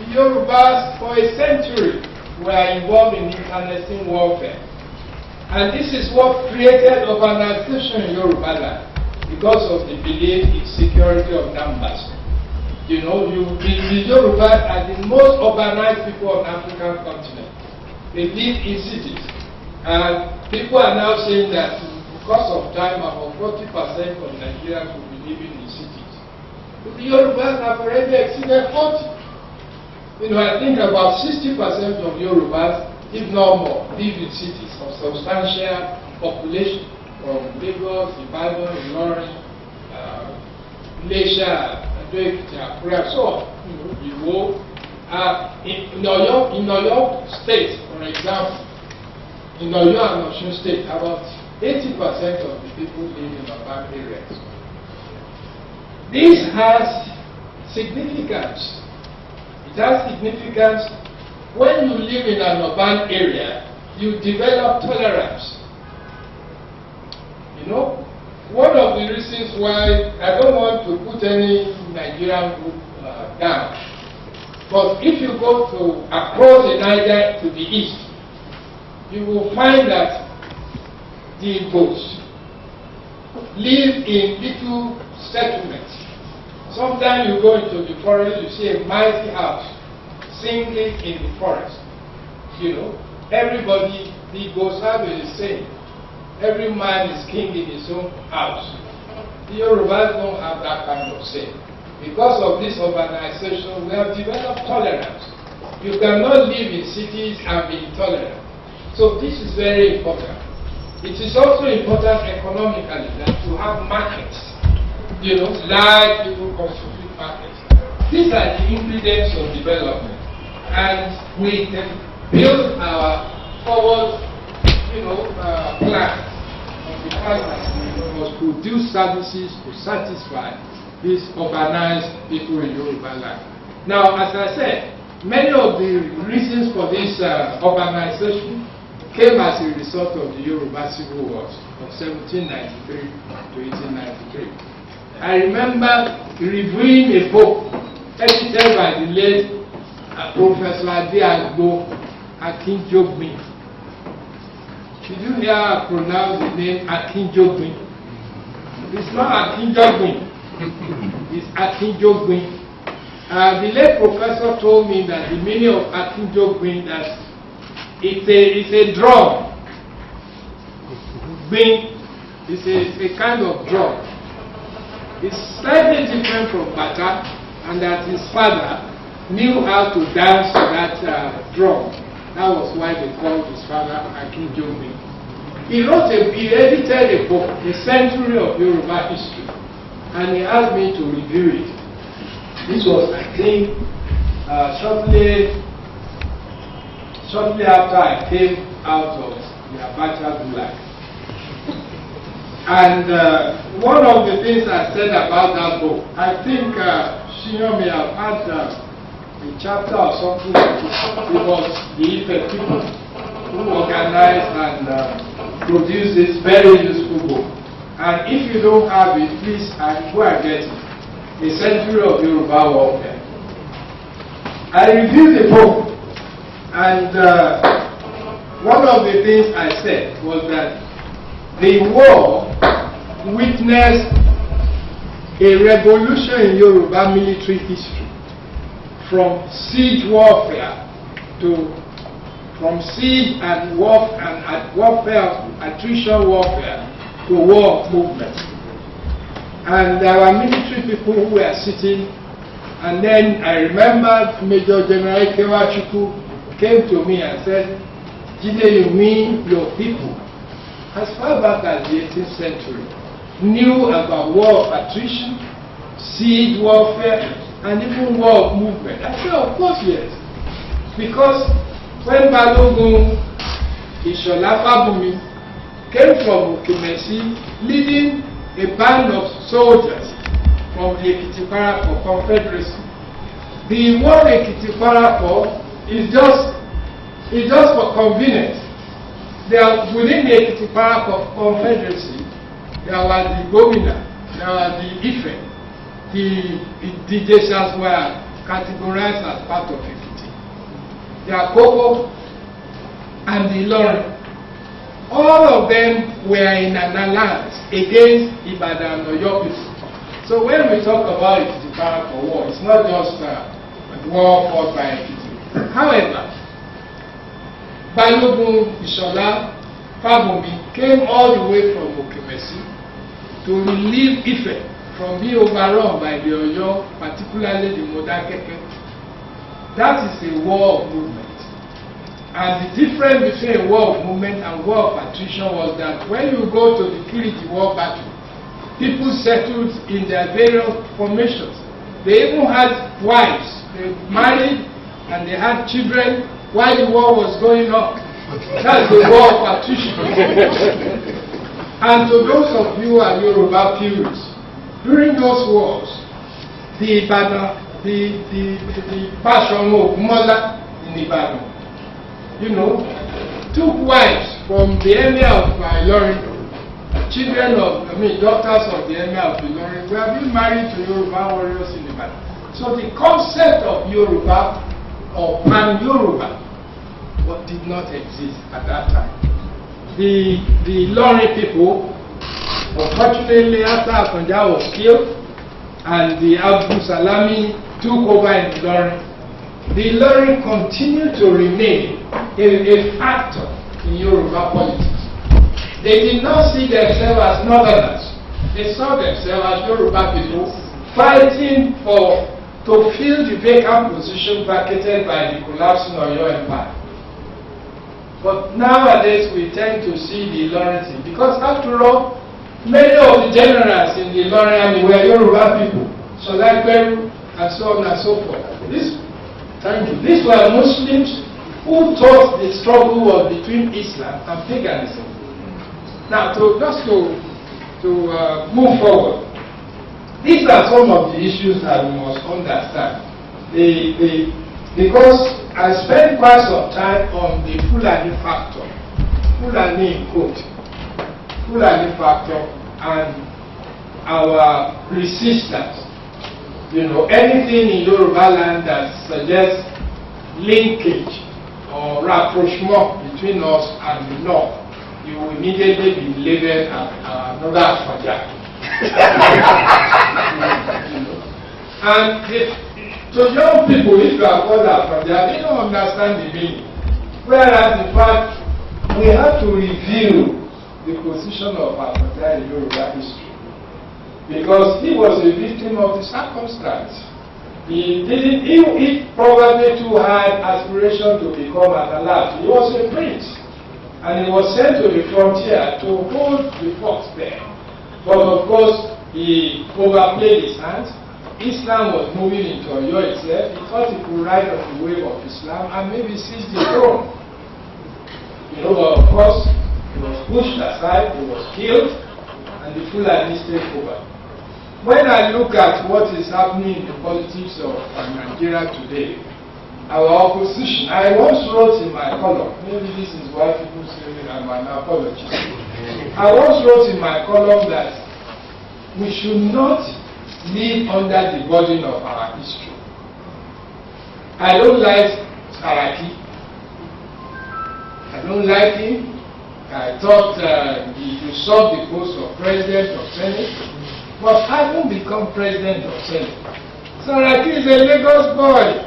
the Yorubas for a century were involved in internecine warfare. And this is what created urbanization in Yorubaland because of the belief in security of numbers. The Yorubas are the most urbanized people on the African continent. They live in cities. And people are now saying that because of time, about 40% of Nigerians will be living in cities. But the Yorubas have already exceeded 40%. I think about 60% of Yorubas, if not more, live in cities of substantial population, from Lagos, Ibadan, Ilorin, Malaysia, Akure, so on. In Oyo State, for example, in Oyo and Osun State, about 80% of the people live in urban areas. This has significance. It has significance. When you live in an urban area, you develop tolerance. One of the reasons why I don't want to put any Nigerian group down, but if you go across the Niger to the east, you will find that the Igbos live in little settlements. Sometimes you go into the forest, you see a mighty house, singly in the forest. Everybody, the Igbos have the same. Every man is king in his own house. The Yorubas don't have that kind of say. Because of this urbanization, we have developed tolerance. You cannot live in cities and be intolerant. So this is very important. It is also important economically that you have markets. Large people constitute markets. These are the ingredients of development. And we can build our forward, plan on the fact that we must produce services to satisfy these urbanized people in Yorubaland. Now, as I said, many of the reasons for this urbanization came as a result of the Yoruba Civil Wars of 1793 to 1893. I remember reviewing a book edited by the late Professor Akinjide. Did you hear her pronounce the name Akinjide? It's not Akinjide, it's Akinjide. The late professor told me that the meaning of Akinjide that it's a drum. It's a kind of drum. It's slightly different from bata, and that his father knew how to dance to that drum. That was why they called his father Akinjide. He edited a book, A Century of Yoruba History, and he asked me to review it. This was, I think, shortly after I came out of the Abacha Gulag. And one of the things I said about that book, I think Shino may have had a chapter or something like this. It was the Ife people who organized and produced this very useful book. And if you don't have it, please go and get it. A Century of Yoruba Warfare. I reviewed the book, and one of the things I said was that the war witnessed a revolution in Yoruba military history, from siege warfare from siege and warfare, attrition warfare, to war movement. And there were military people who were sitting, and then I remember Major General Ikewachukwu came to me and said, "Jide, you mean your people, as far back as the 18th century, knew about war of attrition, siege warfare, and even war of movement?" I said, "Of course, yes. Because when Balogun Ishola Fabumi came from Okimesi, leading a band of soldiers from the Ekiti-Parapor Confederacy, the war Ekiti-Parapor is just for convenience. Within the Ekiti-Parapor Confederacy, there was the Gomina, there was the Ife, the Jeshas were categorized as part of Ekiti, the Akoko, and the Ilorin. All of them were in an alliance against Ibadan and Oyo people. So when we talk about Ekiti-Parapor war, it's not just a war fought by Ekiti. However, Balogun Ishola Fabumi came all the way from Okimesi to relieve Ife from being overrun by the Oyo, particularly the Modakeke. That is a war of movement. And the difference between a war of movement and war of attrition was that when you go to the Kiriti war battle, people settled in their various formations. They even had wives. They married and they had children while the war was going on. That's the war of attrition. And to those of you who are Yoruba purists, during those wars, the Bashan of Mola in Ibadan, took wives from the emir of Ilorin, daughters of the emir of Ilorin, who have been married to Yoruba warriors in Ibadan. So the concept of Yoruba or pan-Yoruba did not exist at that time. The Ilorin people, unfortunately, after Akinjide was killed and the Abdul Salami took over in Ilorin, the Ilorin continued to remain a factor in Yoruba politics. They did not see themselves as northerners. They saw themselves as Yoruba people fighting to fill the vacant position vacated by the collapsing Oyo Empire. But nowadays we tend to see the Ilorin thing, because after all, many of the generals in the Ilorin army were Yoruba people, Solagberu and so on and so forth. These were Muslims who thought the struggle was between Islam and paganism. Now, to move forward, these are some of the issues that we must understand. Because I spent quite some time on the Fulani factor, Fulani in quote, Fulani factor, and our resistance. Anything in Yorubaland that suggests linkage or rapprochement between us and the North, you will immediately be labeled as another Afaja. And to young people, if you are called Afaja, they don't understand the meaning. Whereas, in fact, we have to review the position of Afaja in Yoruba history. Because he was a victim of the circumstance. He probably too had aspiration to become an Alaf. He was a prince, and he was sent to the frontier to hold the fort there. But of course, he overplayed his hands. Islam was moving into Oyo itself. He thought he could ride on the wave of Islam and maybe seize the throne. But of course, he was pushed aside, he was killed, and the Fulani take over. When I look at what is happening in the politics of Nigeria today, our opposition. I once wrote in my column, maybe this is why people say I'm an apologist. I once wrote in my column that we should not live under the burden of our history. I don't like Saraki. I don't like him. I thought he usurped the post of president of Senate, but having become president of Senate, Saraki is a Lagos boy.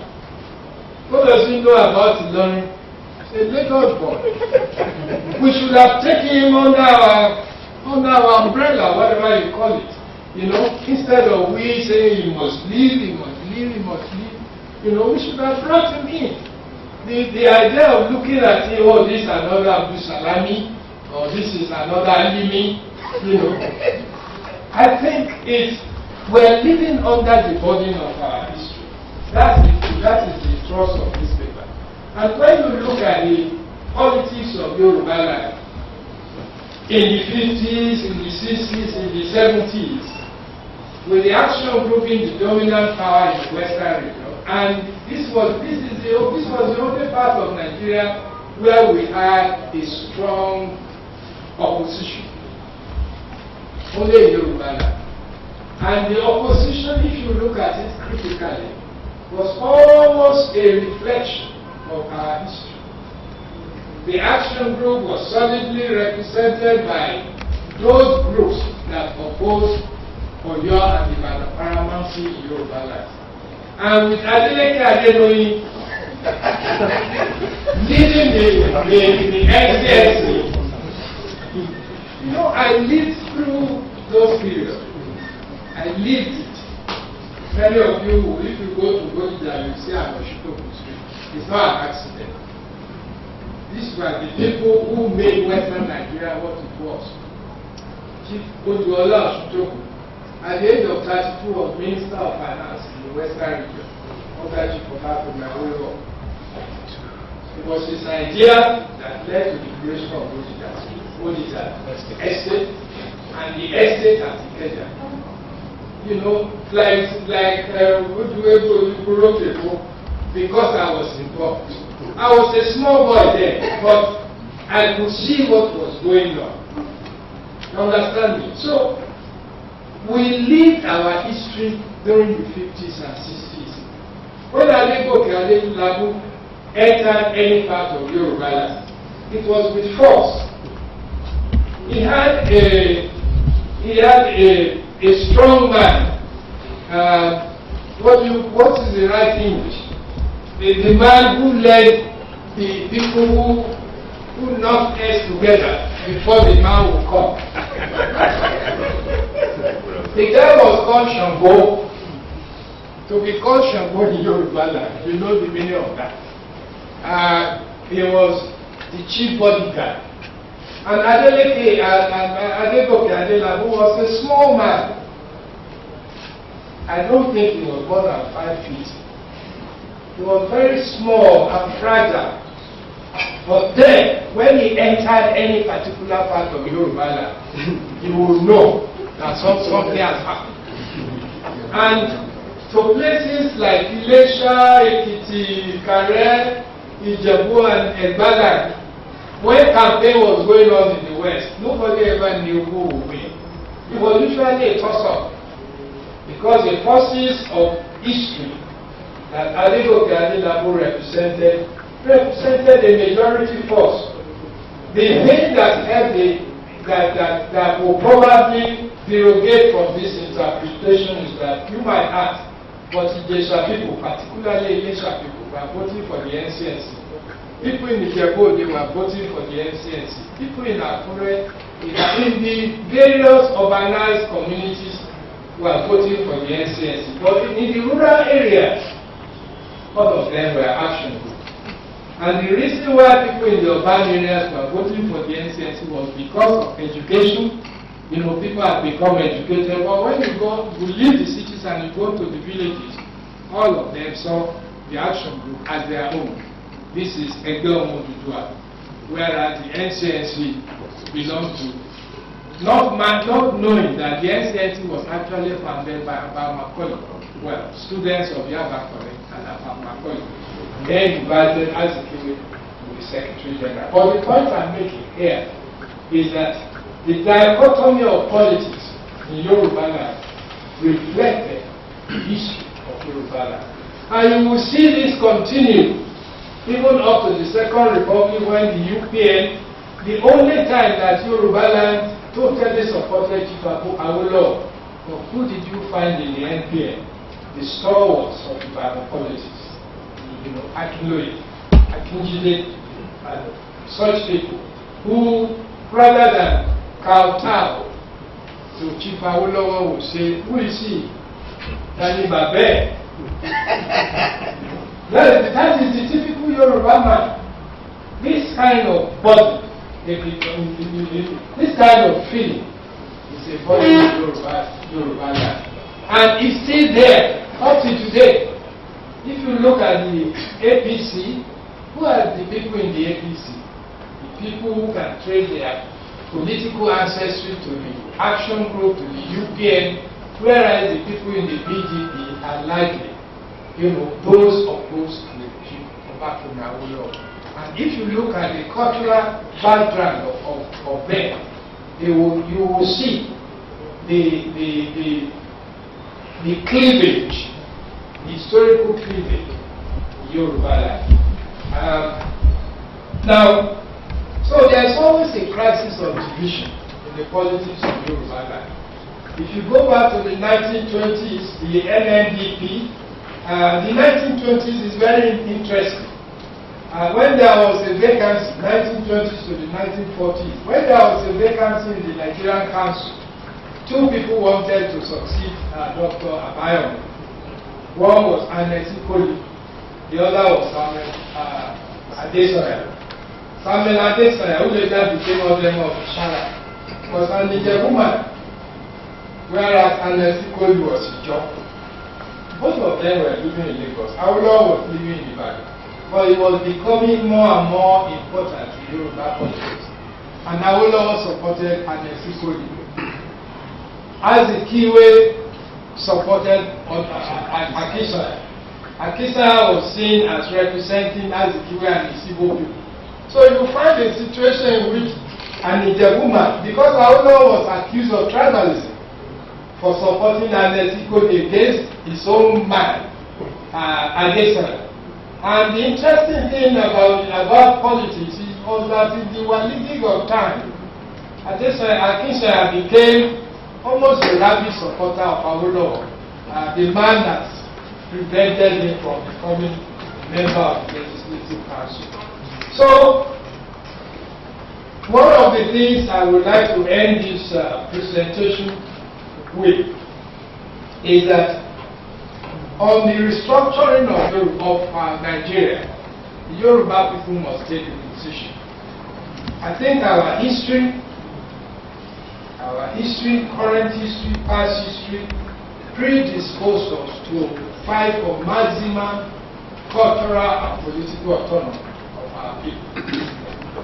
What does he know about Ilorin? A Lagos boy. We should have taken him under our umbrella, whatever you call it. You know, instead of we saying he must leave, he must leave, he must leave. You know, we should have brought him in. The idea of looking at him, oh, this is another Abdul Salami, or this is another Alimi, you know. I think we're living under the burden of our history. That is the thrust of this paper. And when you look at the politics of Yorubaland in the 50s, in the 60s, in the 70s, with the action group being the dominant power in the Western region, and this was the only part of Nigeria where we had a strong opposition, only in Yorubaland. And the opposition, if you look at it critically, was almost a reflection of our history. The action group was solidly represented by those groups that opposed Oyo and the paramountcy in Yorubaland. And with Adeleke Adenoyi leading the NCSC, you know, I lived through those periods. I lived it. Many of you, if you go to Bodija, you see Osuntokun Street. It's not an accident. These were the people who made Western Nigeria what it was. Chief Oduola Osuntokun, at the age of 32, was Minister of Finance in the Western region, under Chief of my whole. It was his idea that led to the creation of Bodija Estate, and the estate at Ikeja. You know, because I was involved. I was a small boy then, but I could see what was going on. You understand me? So, we lived our history during the 50s and 60s. When Adegoke Adelabu entered any part of Yorubaland, it was with force. He had a strong man. What is the right English? The man who led the people who knocked us together before the man would come. The guy was called Shango. To be called Shango in Yorubaland, you know the meaning of that. He was the chief bodyguard. And Adegoke Adelabu was a small man. I don't think he was more than 5 feet. He was very small and fragile. But then, when he entered any particular part of Yorubaland, you will know that something has happened. And to places like Ilesha, Ekiti, Kare, Ijebu, and Egbaland, when campaign was going on in the West, nobody ever knew who would win. It was usually a toss-up. Because the forces of history that Adegoke Adelabu represented a majority force. The thing that helped that will probably derogate from this interpretation is that you might ask, but Ilesha people, particularly Ilesha people, were voting for the NCNC. People in Ijebu, they were voting for the NCNC. People in Akure, in the various urbanized communities, were voting for the NCNC. But in the rural areas, all of them were action groups. And the reason why people in the urban areas were voting for the NCNC was because of education. You know, people have become educated. But when you leave the cities and you go to the villages, all of them saw the action group as their own. This is Egbe Omodudua, whereas the NCNC belonged to, not knowing that the NCNC was actually founded by Macaulay, well, students of Yabakore and Macaulay. then invited Azikiwe to be Secretary General. But the point I'm making here is that the dichotomy of politics in Yorubaland reflected the history of Yorubaland. And you will see this continue even up to the Second Republic, when the UPN, the only time that Yorubaland totally supported Chief Awolowo. But who did you find in the NPN? The stalwarts of Ibadan politics. Akinjide, and such people who, rather than kowtow to Chief Awolowo, would say, who is he? Tani Babe. That is the typical Yoruba man. This kind of body, this kind of feeling is a body of Yoruba land. And it's still there up to today. If you look at the APC, who are the people in the APC? The people who can trace their political ancestry to the Action Group, to the UPN, whereas the people in the BJP are likely, those opposed to the Chief Awolowo. And if you look at the cultural background of them, you will see the cleavage, the historical cleavage in Yorubaland. Now, so there's always a crisis of division in the politics of Yorubaland. If you go back to the 1920s, the NNDP, the 1920s is very interesting. When there was a vacancy, 1920s to the 1940s, when there was a vacancy in the Nigerian Council, two people wanted to succeed Dr. Abayomi. One was Anesi Koli, the other was Samuel Adesanya. Samuel Adesanya, who later became Odem of Shara, was an Ijebuman, whereas Anesi Koli was Ijo. Both of them were living in Lagos. Awolowo was living in Ibadan. But it was becoming more and more important in Yoruba politics. And Awolowo supported Anesi Koli. Azikiwe supported Akinjide. Akinjide was seen as representing Azikiwe and the Igbo people. So you find a situation in which an Ijebuman, because Awolowo was accused of tribalism for supporting Anesi Koli against his own man, Adesanya. And the interesting thing about politics was that in the Waligi of time, Akinjide became almost a rabid supporter of Awolowo, the man that prevented him from becoming a member of the Legislative Council. So, one of the things I would like to end this presentation with is that on the restructuring of Nigeria, the Yoruba people must take a position. I think our history, current history, past history, predisposed us to fight for maximum cultural and political autonomy of our people.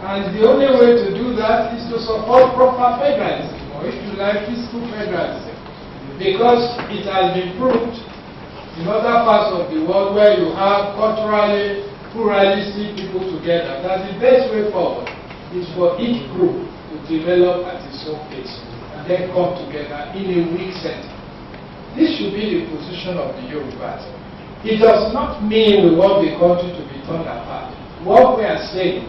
And the only way to do that is to support proper federalism, or if you like, peaceful federalism, because it has been proved in other parts of the world where you have culturally pluralistic people together, that the best way forward is for each group to develop at its own pace and then come together in a weak center. This should be the position of the Yorubas. It does not mean we want the country to be torn apart. What we are saying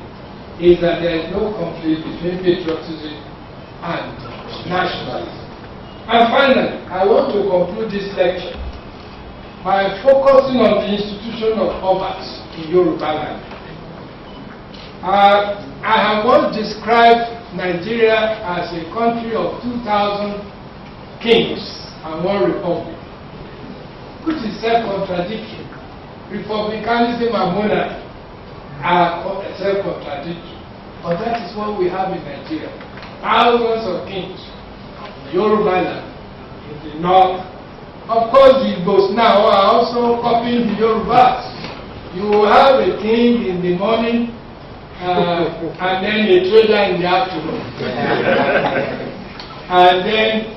is that there is no conflict between patriotism and nationalism. And finally, I want to conclude this lecture by focusing on the institution of Obas in Yorubaland. I have once described Nigeria as a country of 2,000 kings and one republic, which is self-contradictory. Republicanism and monarchy are self-contradictory. But that is what we have in Nigeria. Thousands of kings in Yorubaland, in the north. Of course, the Igbos now are also copying the Yorubas. You will have a king in the morning and then a trader in the afternoon. And then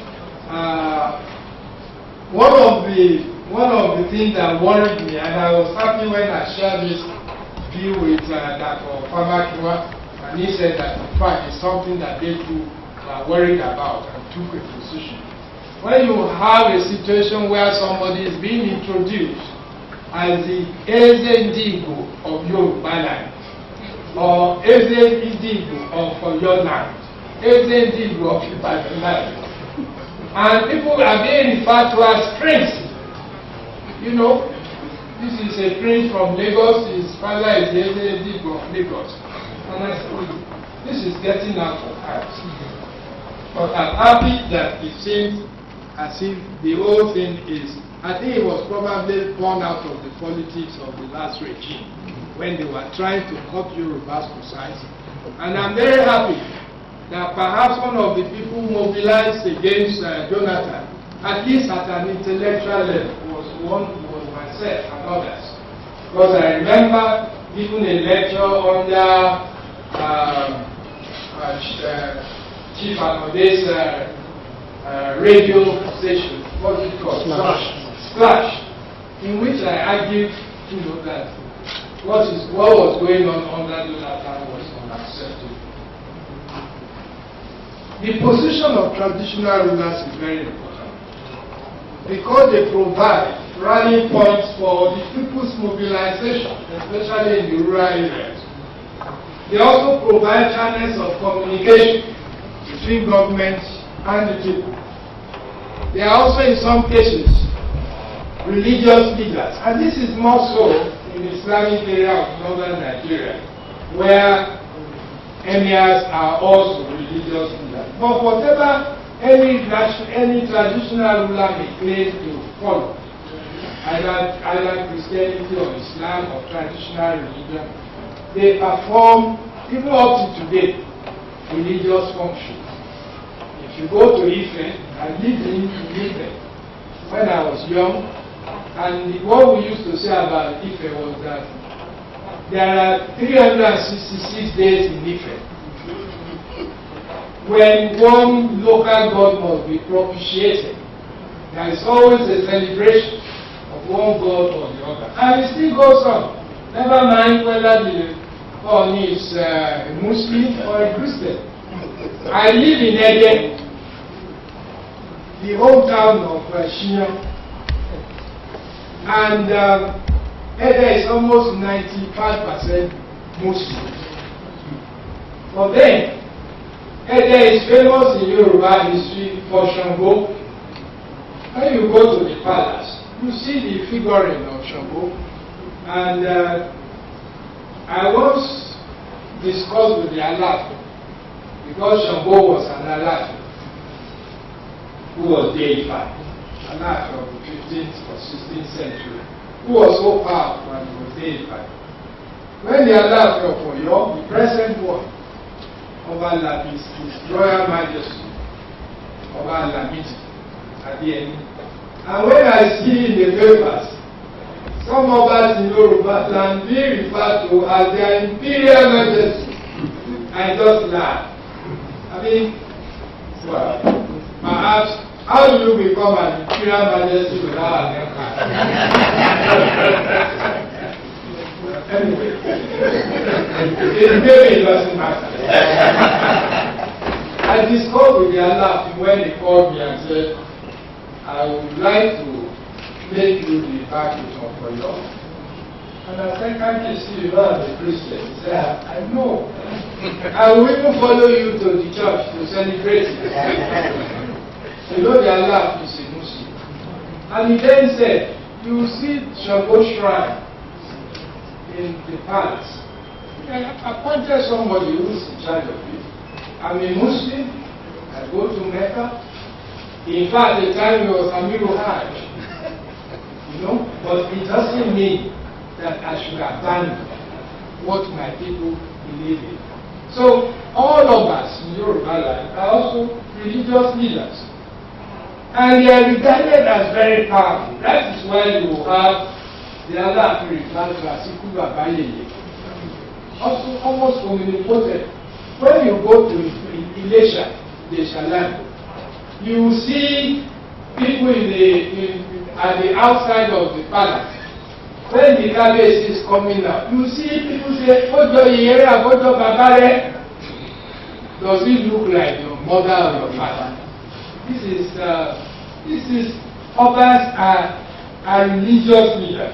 one of the things that worried me, and I was happy when I shared this view with that of Famakiwa, and he said that in fact it's something that they too are worried about and took a position. When you have a situation where somebody is being introduced as the Eze Ndigo of Yorubaland, or Eze Ndigo of your land, Eze Ndigo of Yorubaland, and people are being referred to as prince. You know, this is a prince from Lagos, his father is Eze Ndigo of Lagos. And I said, this is getting out of hand. But I'm happy that it seems as if the whole thing is, I think it was probably born out of the politics of the last regime when they were trying to cut Yoruba's society. And I'm very happy that perhaps one of the people mobilized against Jonathan, at least at an intellectual level, was myself and others. Because I remember giving a lecture under Chief Anode's radio station, what is it called? Splash, in which I argued, that what was going on under Jonathan was unacceptable. The position of traditional rulers is very important because they provide rallying points for the people's mobilization, especially in the rural areas. They also provide channels of communication between governments and the people. They are also, in some cases, religious leaders, and this is more so in the Islamic area of northern Nigeria, where emirs are also religious leaders. But whatever any traditional ruler may claim to follow, either Christianity or Islam or traditional religion, they perform, even up to today, religious functions. If you go to Ife, I lived in Ife when I was young, and what we used to say about Ife was that there are 366 days in Ife. When one local god must be propitiated, there is always a celebration of one god or the other. And it still goes on. Never mind whether the god is a Muslim or a Christian. I live in Ede, the hometown of Shinya, and Ede is almost 95% Muslim. But then, Ede is famous in Yoruba history for Shango. When you go to the palace, you see the figurine of Shango. And I once discussed with the Alafin, because Shango was an Alafin who was deified, Alafin of the 15th or 16th century, who was so powerful and was deified. When the Alafin of Oyo, the present one, Oba His Royal Majesty, Oba Lamidi, at the end. And when I see in the papers, some Obas in Yorubaland being referred to as their Imperial Majesty, I just laugh. I mean, well, perhaps, how do you become an Imperial Majesty without an empire? Anyway, it doesn't matter. I discussed with the Allah when he called me and said, I would like to make you the package of Oyo. And I said, can't you see you are a Christian? He said, I know. I will even follow you to the church to celebrate it. You know the Allah is a Muslim. And he then said, you will see Shango Shrine in the palace. I appointed somebody who is in charge of it. I'm a Muslim. I go to Mecca. In fact, the time it was Amiru Hajj. But it doesn't mean that I should abandon what my people believe in. So all of us in Yorubaland are also religious leaders. And they are regarded as very powerful. That is why you have the other referred to as Ikulu Abayeye. Also almost omnipotent. When you go to Ilesha, Deshaland, you see people at the outside of the palace when the cabbage is coming out, you see people say, Ojo Yere, Ojo Babare. Does it look like your mother or your father? This is Obas are religious leaders.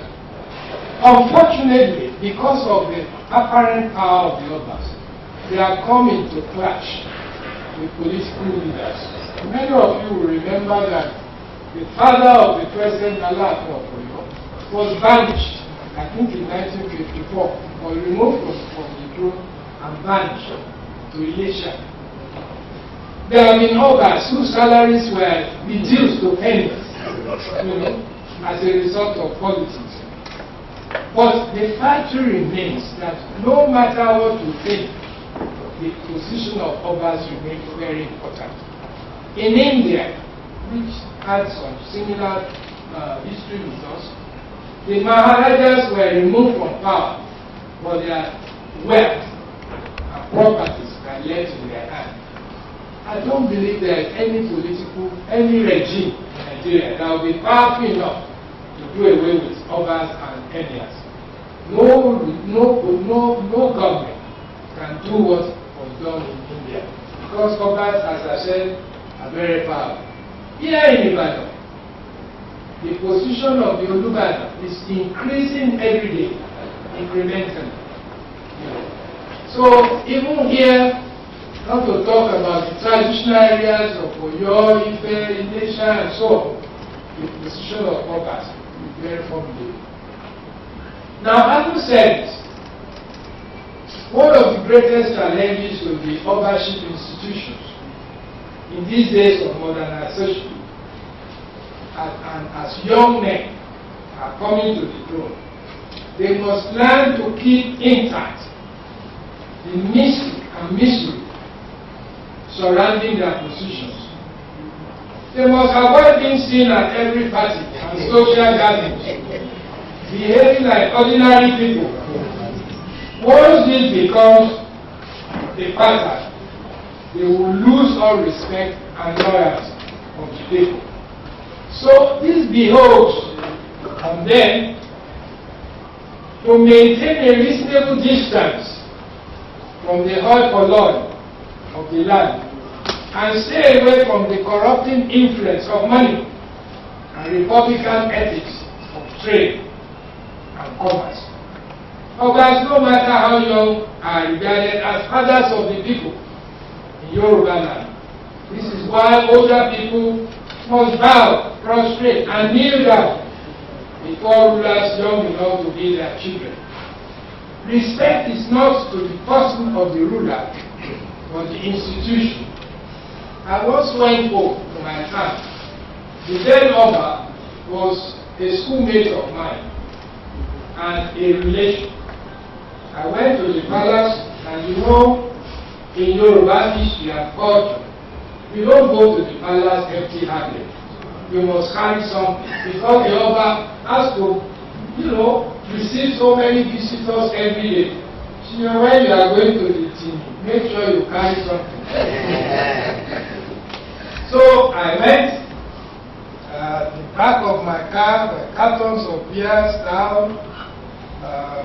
Unfortunately, because of the apparent power of the Obas, they are coming to clash with political leaders. Many of you will remember that the father of the president, Alafo Oyo, was banished, I think in 1954, or removed from the throne and banished to Elisha. There have been Obas whose salaries were reduced to pennies, as a result of politics. But the fact remains that no matter what you think, the position of Obas remains very important. In India, which had some similar history with us, the Maharajas were removed from power, but their wealth and properties were left in their hands. I don't believe there is any regime in Nigeria that will be powerful enough to do away with Obas and Emirs. No government can do what was done in India, because Obas, as I said, are very powerful. Here in Ibadan, the position of the Yorubaland is increasing every day, incrementally. So even here, not to talk about the traditional areas of Oyo, Ife, Ilesha, and so on, the position of Obas is very formidable. Now, having said this, one of the greatest challenges with the Obaship institutions in these days of modernization, and as young men are coming to the throne, they must learn to keep intact the mystic and mystery surrounding their positions. They must avoid being seen at every party and social gatherings, behaving like ordinary people. Once this becomes a pattern, they will lose all respect and loyalty of the people. So this behoves on them to maintain a reasonable distance from the hoi polloi of the land and stay away from the corrupting influence of money and republican ethics of trade and commerce. Obas, no matter how young, are regarded as fathers of the people in Yorubaland. This is why older people must bow, prostrate, and kneel down before rulers young enough to be their children. Respect is not to the person of the ruler, but the institution. I once went home to my town. The then Oba was a schoolmate of mine and a relation. I went to the palace, and in Yoruba history and culture, you don't go to the palace empty-handed. You must carry something, because the Oba has to, receive so many visitors every day. So when you are going to the team, make sure you carry something. So I went, the back of my car were cartons of beer, stout,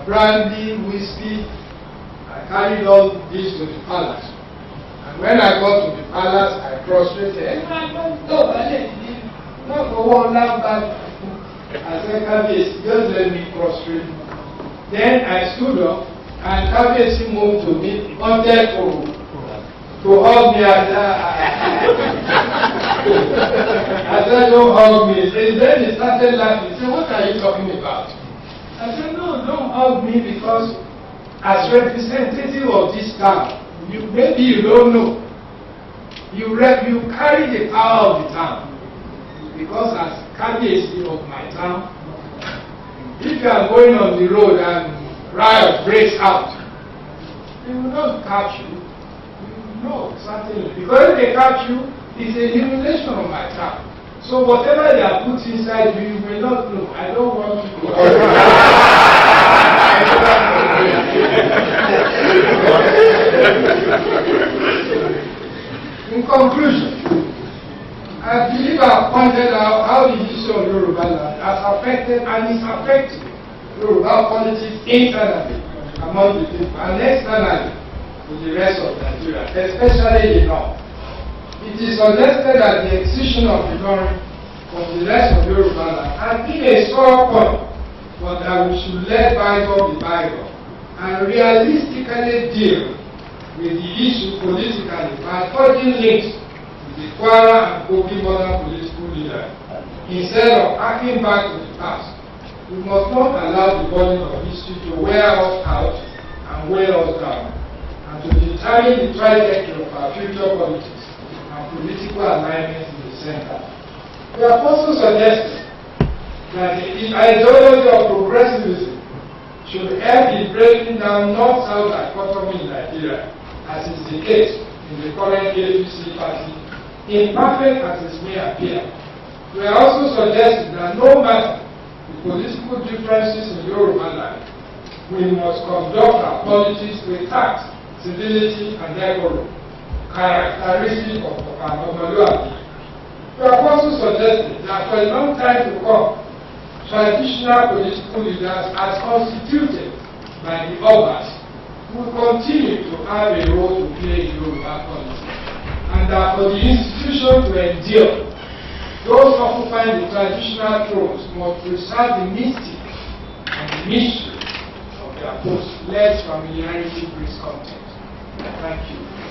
brandy, whiskey. I carried all this to the palace. And when I got to the palace, I prostrated. Not for one last bag. I said, Kabiyesi, just let me prostrate. Then I stood up, and Kabiyesi moved to me, wanted to hug me. I said, don't hug me. Then he started laughing. He said, what are you talking about? I said, no, don't hug me, because as representative of this town, maybe you don't know. You carry the power of the town. Because as Kabiyesi of my town, if you are going on the road and riot breaks out, they will not catch you. No, certainly. Because if they catch you, it's a humiliation of my town. So whatever they are put inside you, you may not know. I don't want to go. In conclusion, I believe I have pointed out how the issue of Yorubaland has affected and is affecting Yoruba politics internally among the people and externally to the rest of Nigeria, especially the North. It is suggested that the excision of the North from the rest of Yorubaland has been a sore point, but that we should let bygone be bygone and realistically deal with the issue politically by forging links with the Kwara and Kogi modern political leaders instead of acting back to the past. We must not allow the burden of history to wear us out and weigh us down, and to determine the trajectory of our future politics and political alignment in the center. We have also suggested that the ideology of progressivism should help in breaking down north-south dichotomy in Nigeria, as is the case in the current YHC party, imperfect as it may appear. We are also suggesting that no matter the political differences in Yorubaland, we must conduct our politics with tact, civility, and decorum, characteristic of our Omaluabi. We have also suggested that for a long time to come, traditional political leaders as constituted by the Obas will continue to have a role to play in Yoruba politics, and that for the institution to endure, those occupying the traditional thrones must preserve the mystic and the mystery of their post-led familiarity breeds content. Thank you.